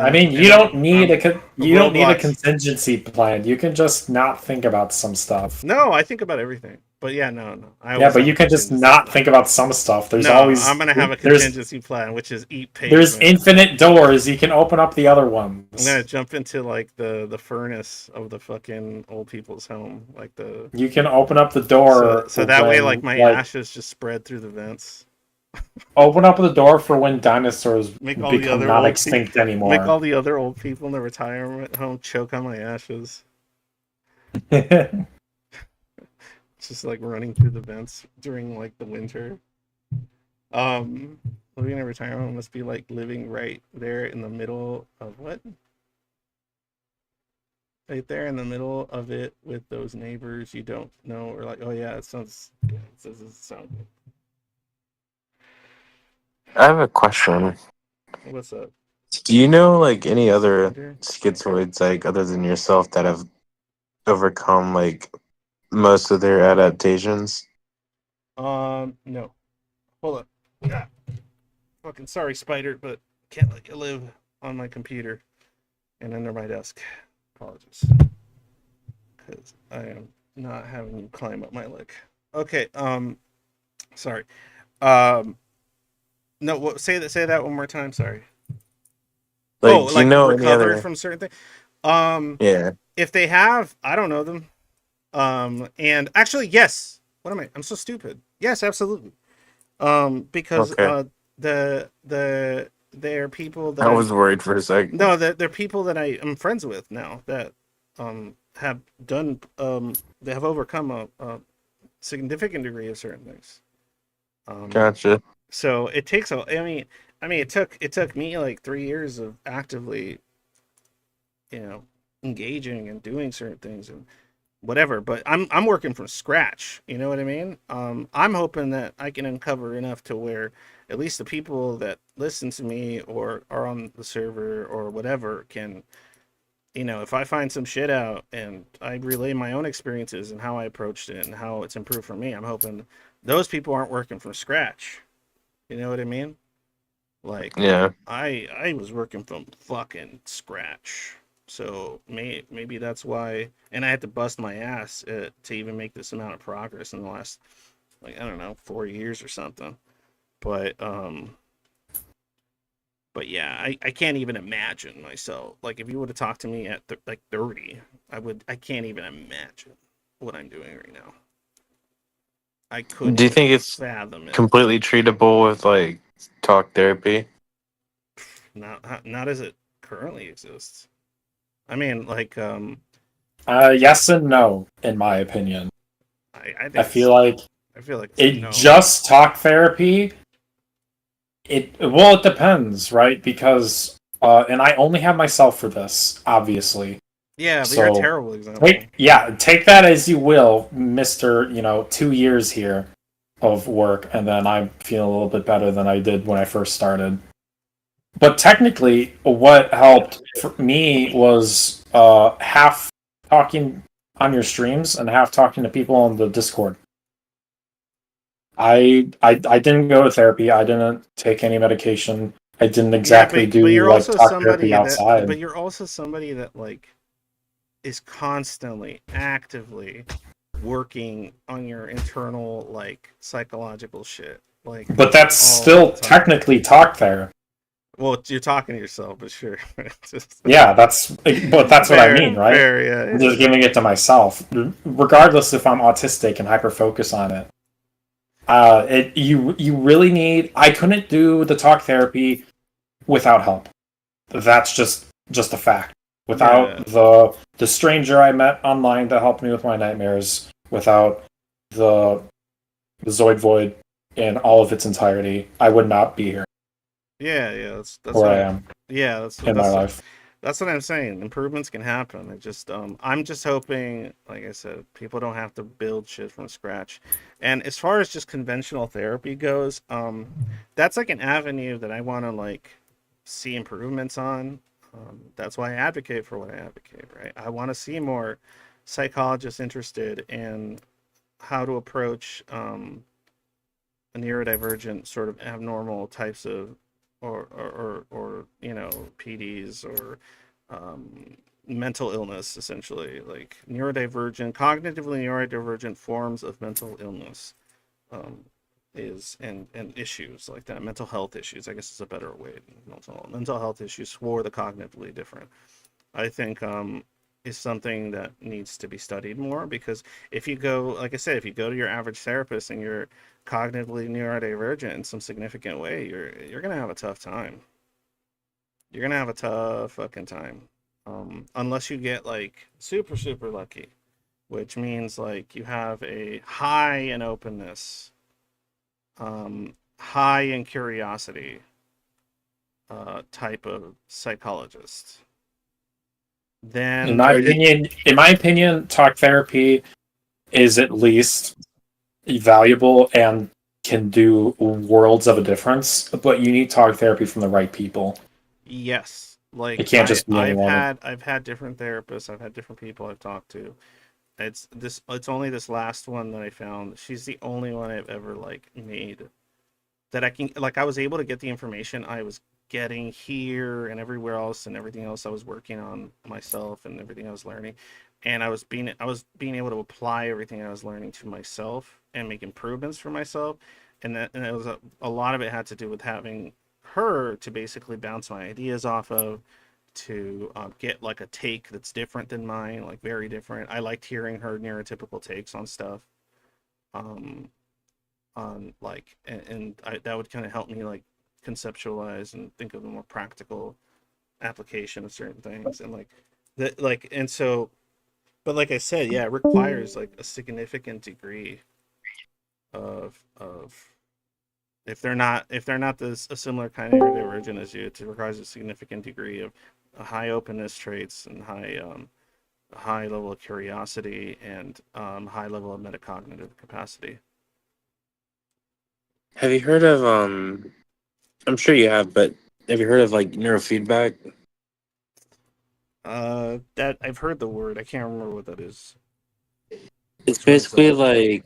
I mean, you don't need a contingency plan. You can just not think about some stuff. No, I think about everything. But yeah, no. But you can just not think about some stuff. There's always. I'm gonna have a contingency plan, which is eat pavement. There's infinite doors. You can open up the other ones. I'm gonna jump into like the furnace of the fucking old people's home, like the. You can open up the door. So that way, like my ashes just spread through the vents. Open up the door for when dinosaurs become not extinct anymore. Make all the other old people in the retirement home choke on my ashes. Just like running through the vents during like the winter. Living in a retirement home must be like living right there in the middle of what? Right there in the middle of it with those neighbors you don't know, or like, oh yeah, it doesn't sound good. I have a question. What's up? Do you know like any other schizoids, like other than yourself, that have overcome like most of their adaptations? No. Hold up. Yeah. Fucking sorry, Spider, but can't let you live on my computer and under my desk. Apologies. Because I am not having you climb up my leg. Okay, sorry. No, say that one more time, sorry. Like, do you know any recovered other from certain things? Yeah. If they have, I don't know them. And actually, yes. What am I? I'm so stupid. Yes, absolutely. Because they're people that I was worried for a second. No, they're people that I am friends with now that have done they have overcome a significant degree of certain things. Gotcha. So it takes it took me like 3 years of actively, engaging and doing certain things and whatever. But I'm working from scratch. You know what I mean? I'm hoping that I can uncover enough to where at least the people that listen to me or are on the server or whatever can, you know, if I find some shit out and I relay my own experiences and how I approached it and how it's improved for me, I'm hoping those people aren't working from scratch. You know what I mean? Like, Yeah. I was working from fucking scratch. So maybe that's why, and I had to bust my ass to even make this amount of progress in the last, like, I don't know, 4 years or something. But yeah, I can't even imagine myself. Like, if you would have talked to me at like 30, I can't even imagine what I'm doing right now. I couldn't Do you even think it's fathom it. completely treatable with like talk therapy? Not as it currently exists. I mean, like, Yes and no, in my opinion. I think I feel like it's it no. just talk therapy. It depends, right? Because and I only have myself for this, obviously. Yeah, but you're a So terrible example. take that as you will, Mister. 2 years here of work, and then I'm feeling a little bit better than I did when I first started. But technically, what helped for me was half talking on your streams and half talking to people on the Discord. I didn't go to therapy. I didn't take any medication. I didn't exactly but do you're like also talk therapy somebody outside. but you're also somebody that like is constantly actively working on your internal like psychological shit. Like, But that's all still the time. technically talk therapy. Well, you're talking to yourself, but sure. Yeah, but that's what I mean, right? Fair, yeah. I'm just giving it to myself, regardless if I'm autistic and hyper focus on it. You really need. I couldn't do the talk therapy without help. That's just a fact. Without the stranger I met online that helped me with my nightmares, without the Zoid Void in all of its entirety, I would not be here Yeah, that's where I am. Yeah, that's in my life. That's what I'm saying. Improvements can happen. I'm just hoping, like I said, people don't have to build shit from scratch. And as far as just conventional therapy goes, that's like an avenue that I want to like see improvements on. That's why I advocate for what I advocate, right? I want to see more psychologists interested in how to approach a neurodivergent sort of abnormal types of or PDs or mental illness, essentially, like cognitively neurodivergent forms of mental illness, um, and issues like that, mental health issues, I guess is a better way. Mental health issues for the cognitively different, I think, is something that needs to be studied more, because if you go, like I said, if you go to your average therapist and you're cognitively neurodivergent in some significant way, you're gonna have a tough time. You're gonna have a tough fucking time, unless you get like super super lucky, which means like you have a high in openness, high in curiosity, type of psychologist. Then In my opinion, talk therapy is at least valuable and can do worlds of a difference. But you need talk therapy from the right people. yes, like It can't just be anyone. I've had different therapists, I've had different people I've talked to. It's only this last one that I found. She's the only one I've ever like made that I can, like, I was able to get the information I was getting here and everywhere else and everything else I was working on myself and everything I was learning, and I was being able to apply everything I was learning to myself and make improvements for myself, and it was a lot of it had to do with having her to basically bounce my ideas off of, to get like a take that's different than mine, like very different. I liked hearing her neurotypical takes on stuff, um on like, that would kind of help me like conceptualize and think of a more practical application of certain things, and like that, like, and so, but like I said, yeah, it requires like a significant degree of if they're not a similar kind of neurodivergent as you, it requires a significant degree of high openness traits and high a high level of curiosity, and high level of metacognitive capacity. Have you heard of I'm sure you have, but have you heard of like neurofeedback? That I've heard the word. I can't remember what that is. It's Which one is basically that? like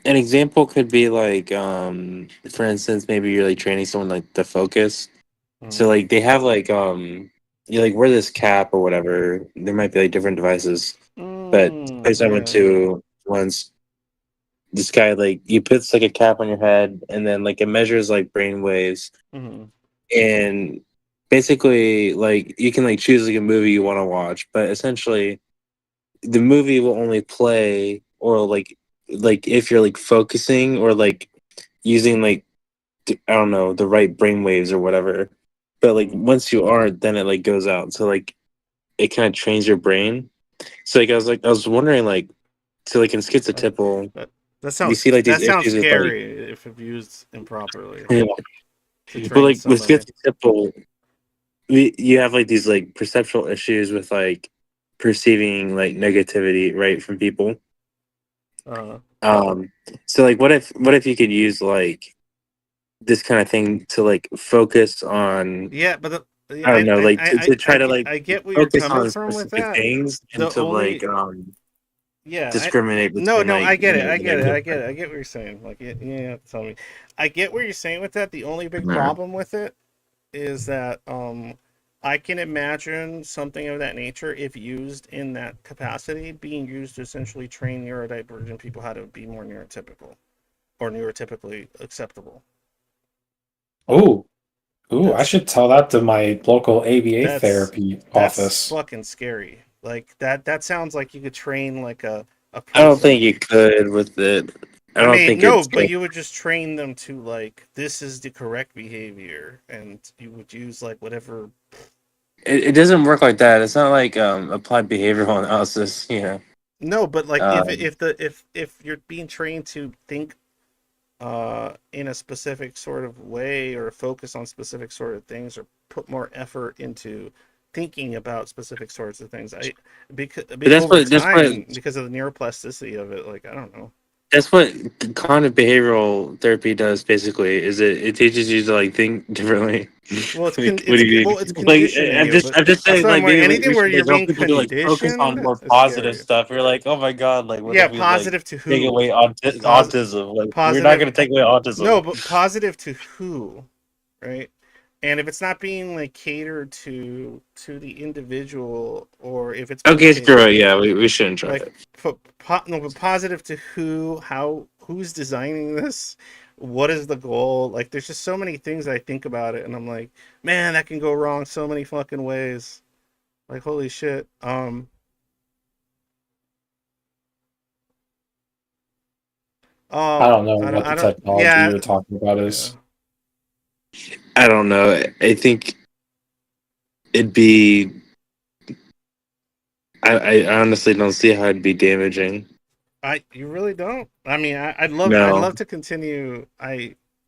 an example could be like for instance, maybe you're like training someone like to focus. So like they have like you like wear this cap or whatever. There might be like different devices. But the place I went Yeah. to once, this guy like you puts like a cap on your head and then like it measures like brain waves Mm-hmm. and basically like you can like choose like a movie you want to watch, but essentially the movie will only play or like if you're like focusing or like using like I don't know the right brain waves or whatever. But like once you aren't, then it like goes out. So like it kind of trains your brain. So like I was wondering like so like in schizotypal That you sounds see like these that sounds issues with like scary if used improperly yeah. to But train like with somebody. schizotypal you have like these like perceptual issues with like perceiving like negativity right from people. Uh, Um so like what if you could use like this kind of thing to like focus on yeah, but I don't know like to try to like I get where you're focus coming on from with specific that. things and The to like only yeah, discriminate no, between no, like you know I the get it, negative. I get what you're saying. Like, you have to tell me. I get what you're saying with that. The only big Yeah. problem with it is that I can imagine something of that nature, if used in that capacity, being used to essentially train neurodivergent people how to be more neurotypical or neurotypically acceptable. Ooh, ooh, I That's should tell that to my local ABA that's therapy that's office. fucking scary. Like that sounds like you could train like a I don't think person. you could with it. I I don't mean, think no, it's but you would just train them to like this is the correct behavior, and you would use like whatever. it doesn't work like that. It's not like applied behavioral analysis, you know. No, but like Um, if you're being trained to think in a specific sort of way or focus on specific sort of things or put more effort into thinking about specific sorts of things, I because but over that's what time because of the neuroplasticity of it, like I don't know. that's what cognitive behavioral therapy does basically is it teaches you to like think differently. Well, Like, what do you it's mean? Like conditioning you, but I'm just that's saying what I'm like wondering. maybe Anything we where should you're like help being people to like focus on conditioned more is positive scary. stuff. You're like, oh my god, like what Yeah, if we like positive to take who? away Pos- autism? Like we're not Positive. gonna take away No, autism. but positive to who, right? And if it's not being like catered to the individual, or if it's being Okay, screw catered it. Yeah, we shouldn't try like it. no, but positive to who, how, who's designing this, what is the goal? Like, there's just so many things I think about it, and I'm like, man, that can go wrong so many fucking ways. Like, holy shit. I don't know I don't, what the I don't. technology Yeah, you're talking about yeah. is. I don't know. I think it'd be. I honestly don't see how it'd be damaging. You really don't. I mean, I'd No, love to continue.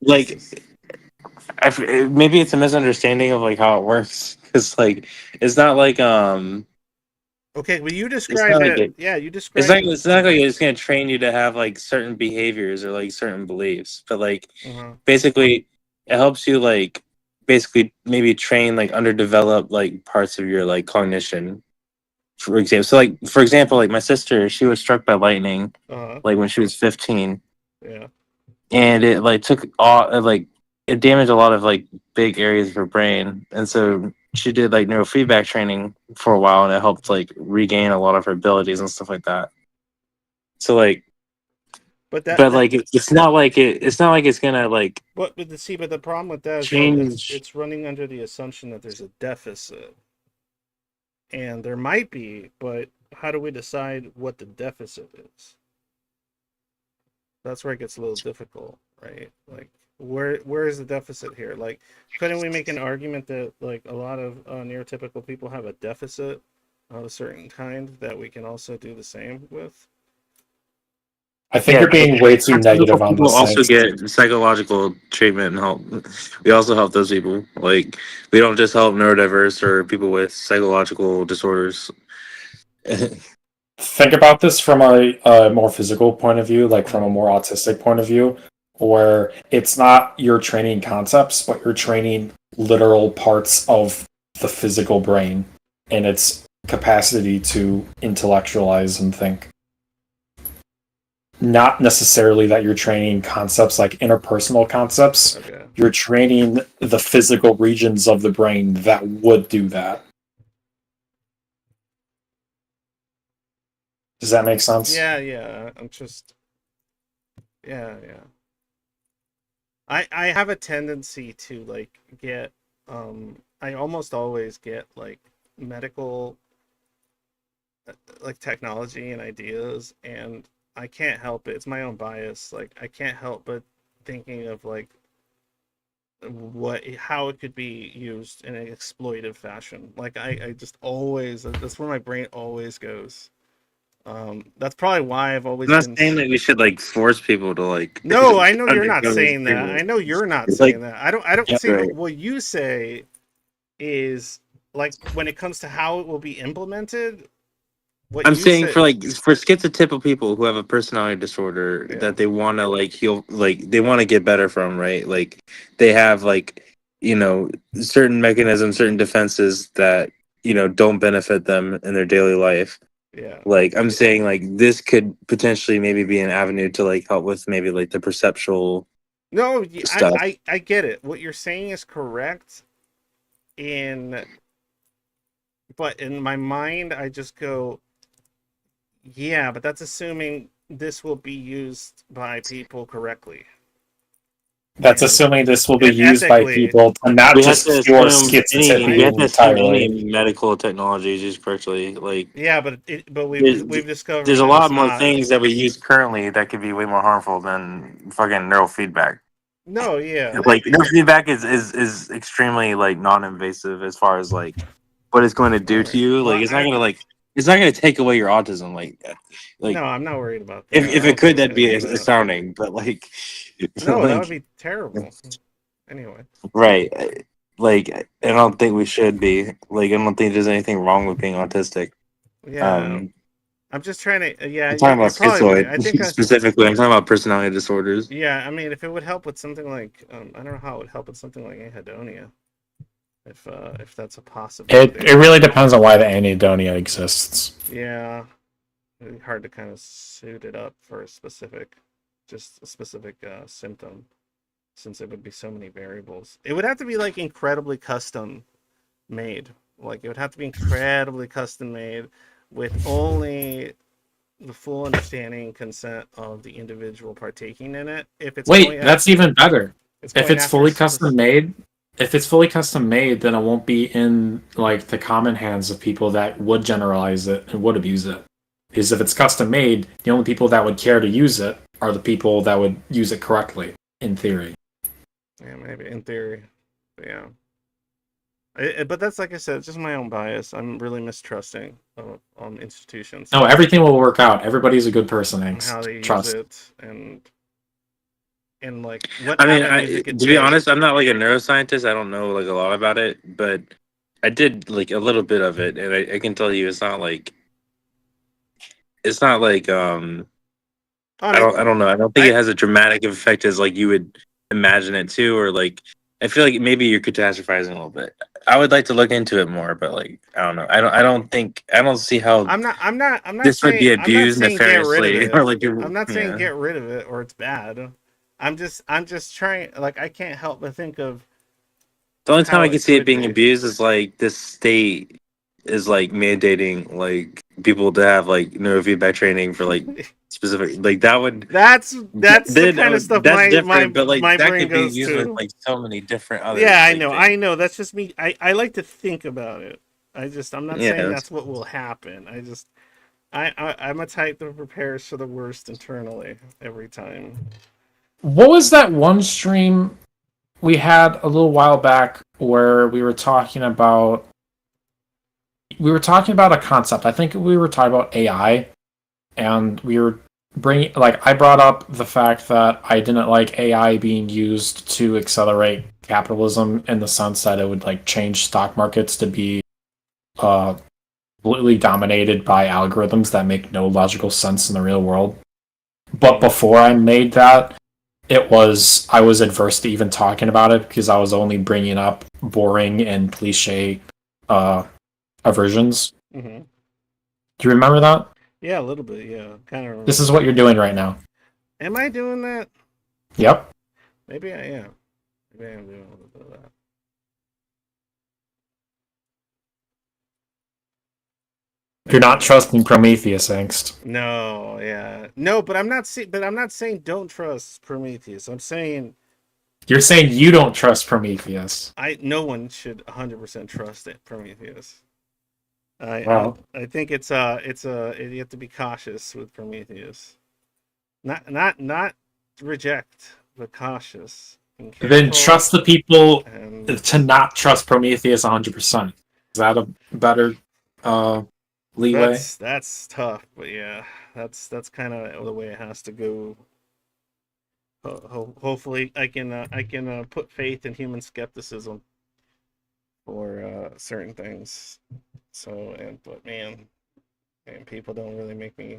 This like is maybe it's a misunderstanding of like how it works because like it's not like okay. Well, you it's not described like it. it. Yeah, you described it. It's not like it's gonna train you to have like certain behaviors or like certain beliefs, but like Uh-huh. basically it helps you like basically maybe train like underdeveloped like parts of your like cognition. For example, so like for example, like my sister, she was struck by lightning Uh-huh. like when she was 15, Yeah. and it like took all like it damaged a lot of like big areas of her brain, and so she did like neurofeedback training for a while, and it helped like regain a lot of her abilities and stuff like that. So like, But but like it's not like it's not like it's gonna like but the problem with that is that change. it's running under the assumption that there's a deficit, and there might be, but how do we decide what the deficit is? That's where it gets a little difficult, right? Like, where is the deficit here? Like, couldn't we make an argument that like a lot of neurotypical people have a deficit of a certain kind that we can also do the same with? I think Yeah, you're being way too negative on people this also thing. get psychological treatment and help. We also help those people. Like we don't just help neurodiverse or people with psychological disorders. Think about this from a more physical point of view, like from a more autistic point of view, where it's not you're training concepts, but you're training literal parts of the physical brain and its capacity to intellectualize and think. Not necessarily that you're training concepts like interpersonal concepts. Okay. You're training the physical regions of the brain that would do that. Does that make sense? Yeah. I'm just. Yeah. I have a tendency to like get. I almost always get like medical, like technology and ideas, and I can't help it. It's my own bias. Like I can't help but thinking of like how it could be used in an exploitive fashion. Like I just always, that's where my brain always goes. That's probably why I've always I'm not been. saying that we should like force people to like. No, I know you're not undergo these saying that. I treatments. know you're not It's saying like, that. I don't Yeah, see right. what you say is like when it comes to how it will be implemented. What I'm you saying say, for schizotypal people who have a personality disorder yeah, that they want to like heal, like they want to get better from, right? Like they have like, you know, certain mechanisms, certain defenses that, you know, don't benefit them in their daily life. yeah. Like I'm saying like this could potentially maybe be an avenue to like help with maybe like the perceptual No, stuff. I get it. What you're saying is correct. But in my mind, I just go, yeah, but that's assuming this will be used by people correctly. that's And assuming this will be and used by ethically, people to not We have to just cure assume any we have schizotypy to assume entirely. any medical technology is used correctly. Like yeah, but there's, we've discovered there's a that lot it's more not. things that we use currently that could be way more harmful than fucking neurofeedback. No, yeah, Like neurofeedback is extremely like non-invasive as far as like what it's going to all do to right. you. Well, Like it's not gonna take away your autism. Like no, I'm not worried about that. if I it don't think could, it's that'd gonna be do that. astounding. But like No, that would like be terrible. Anyway, right. Like I don't think we should be. Like I don't think there's anything wrong with being autistic. yeah, Um I'm just trying to. Yeah, I'm talking you're about probably right. I think schizoid specifically. I'm talking about personality disorders. yeah, I mean, if it would help with something like, I don't know how it would help with something like anhedonia, if that's a possibility. It really depends on why the anhedonia exists. Yeah, it'd be hard to kind of suit it up for just a specific symptom, since it would be so many variables. It would have to be like incredibly custom made. Like it would have to be incredibly custom made with only the full understanding and consent of the individual partaking in it. If it's Wait, going that's even better. it's If going it's after fully custom made, if it's fully custom made, then it won't be in like the common hands of people that would generalize it and would abuse it. Because if it's custom made, the only people that would care to use it are the people that would use it correctly, in theory. Yeah, maybe in theory, but yeah. But that's like I said, it's just my own bias. I'm really mistrusting on institutions No, everything will work out. Everybody's a good person, and how Angst. they use Trust. it and like what I mean, avenues it to could be take. honest, I'm not like a neuroscientist. I don't know like a lot about it, but I did like a little bit of it, and I can tell you it's not like Oh, no, I don't know. I don't think it has a dramatic effect as like you would imagine it to, or like I feel like maybe you're catastrophizing a little bit. I would like to look into it more, but like I don't know. I don't see how I'm not this would saying be abused get rid of nefariously it. or like I'm not saying yeah. get rid of it or it's bad. I'm just trying, like I can't help but think of The only time how I can it see it could being be. abused is like this state is like mandating like people to have like neurofeedback training for like specific like that would That's the kind of stuff that's my different, but like my that brain could be goes used with to. like so many different other Yeah, like I things. know. That's just me. I like to think about it. I'm not Yeah, saying that's what will happen. I'm a type that prepares for the worst internally every time. What was that one stream we had a little while back where we were talking about a concept. I think we were talking about AI, and we were bringing like I brought up the fact that I didn't like AI being used to accelerate capitalism in the sense that it would like change stock markets to be completely dominated by algorithms that make no logical sense in the real world. But before I made that, I was adverse to even talking about it because I was only bringing up boring and cliche aversions. Mm-hmm. Do you remember that? Yeah, a little bit. Yeah, kind of. This is what you're doing right now. Am I doing that? Yep. Maybe I am. Maybe I am doing a little bit of that. You're not trusting Prometheus, Angst. No, yeah, no, but I'm not saying. But I'm not saying don't trust Prometheus. I'm saying You're saying you don't trust Prometheus. no one should 100% trust it, Prometheus. Wow. I think you have to be cautious with Prometheus. Not reject, but cautious. And Then careful, trust the people and to not trust Prometheus 100%. Is that a better leeway? that's tough, but yeah, that's kind of the way it has to go. Hopefully, I can put faith in human skepticism for certain things. So, but man, people don't really make me.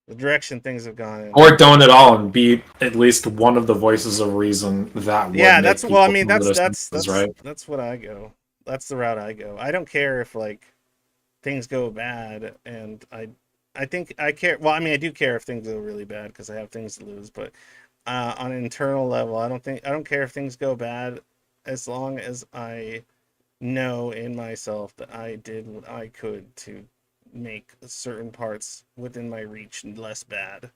The direction things have gone in. Or don't at all and be at least one of the voices of reason that would Yeah, make that's people well. I mean, come to that's their that's senses, that's right? that's what I go. That's the route I go. I don't care if like things go bad, and I think I care. Well, I mean, I do care if things go really bad because I have things to lose. But on an internal level, I don't care if things go bad, as long as I know in myself that I did what I could to make certain parts within my reach less bad.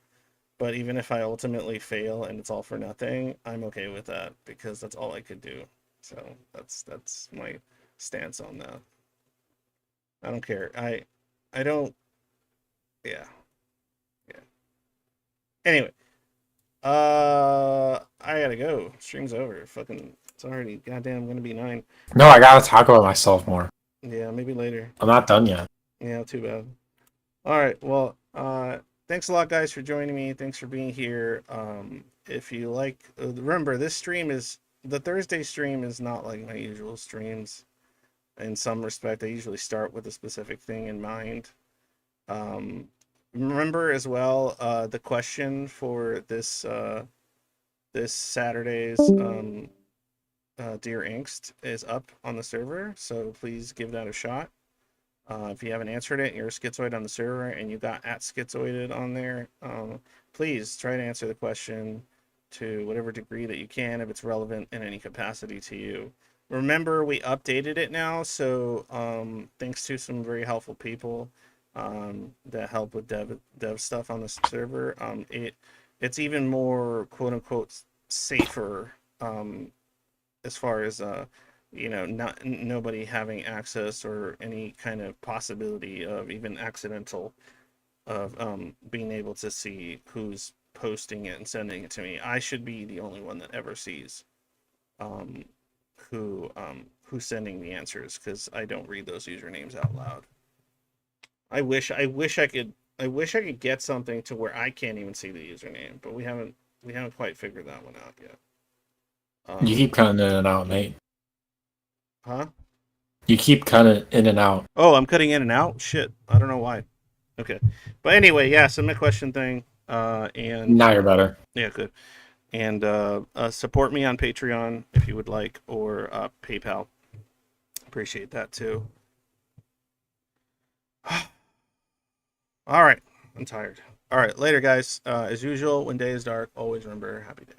But even if I ultimately fail and it's all for nothing, I'm okay with that because that's all I could do. So that's my stance on that. I don't care. I don't. Yeah. Yeah. Anyway, I gotta go. Stream's over. Fucking, it's already goddamn gonna be 9. No, I gotta talk about myself more. Yeah, maybe later. I'm not done yet. Yeah, too bad. All right. Well, thanks a lot, guys, for joining me. Thanks for being here. If you like, remember this stream is the Thursday stream is not like my usual streams. In some respect, I usually start with a specific thing in mind. Remember as well, the question for this this Saturday's Dear Angst is up on the server, so please give that a shot. If you haven't answered it, you're a schizoid on the server, and you got at schizoided on there, please try to answer the question to whatever degree that you can, if it's relevant in any capacity to you. Remember, we updated it now, so thanks to some very helpful people that help with dev stuff on the server, it's even more quote unquote safer as far as not nobody having access or any kind of possibility of even accidental of being able to see who's posting it and sending it to me. I should be the only one that ever sees who's sending the answers, because I don't read those usernames out loud. I wish I could get something to where I can't even see the username, but we haven't quite figured that one out yet. You keep cutting in and out, Nate. Huh? You keep cutting in and out. Oh, I'm cutting in and out? Shit. I don't know why. Okay. But anyway, yeah, submit question thing. And Now you're better. yeah, good. And support me on Patreon if you would like, or PayPal. Appreciate that too. All right. I'm tired. All right. Later, guys. As usual, when day is dark, always remember, happy day.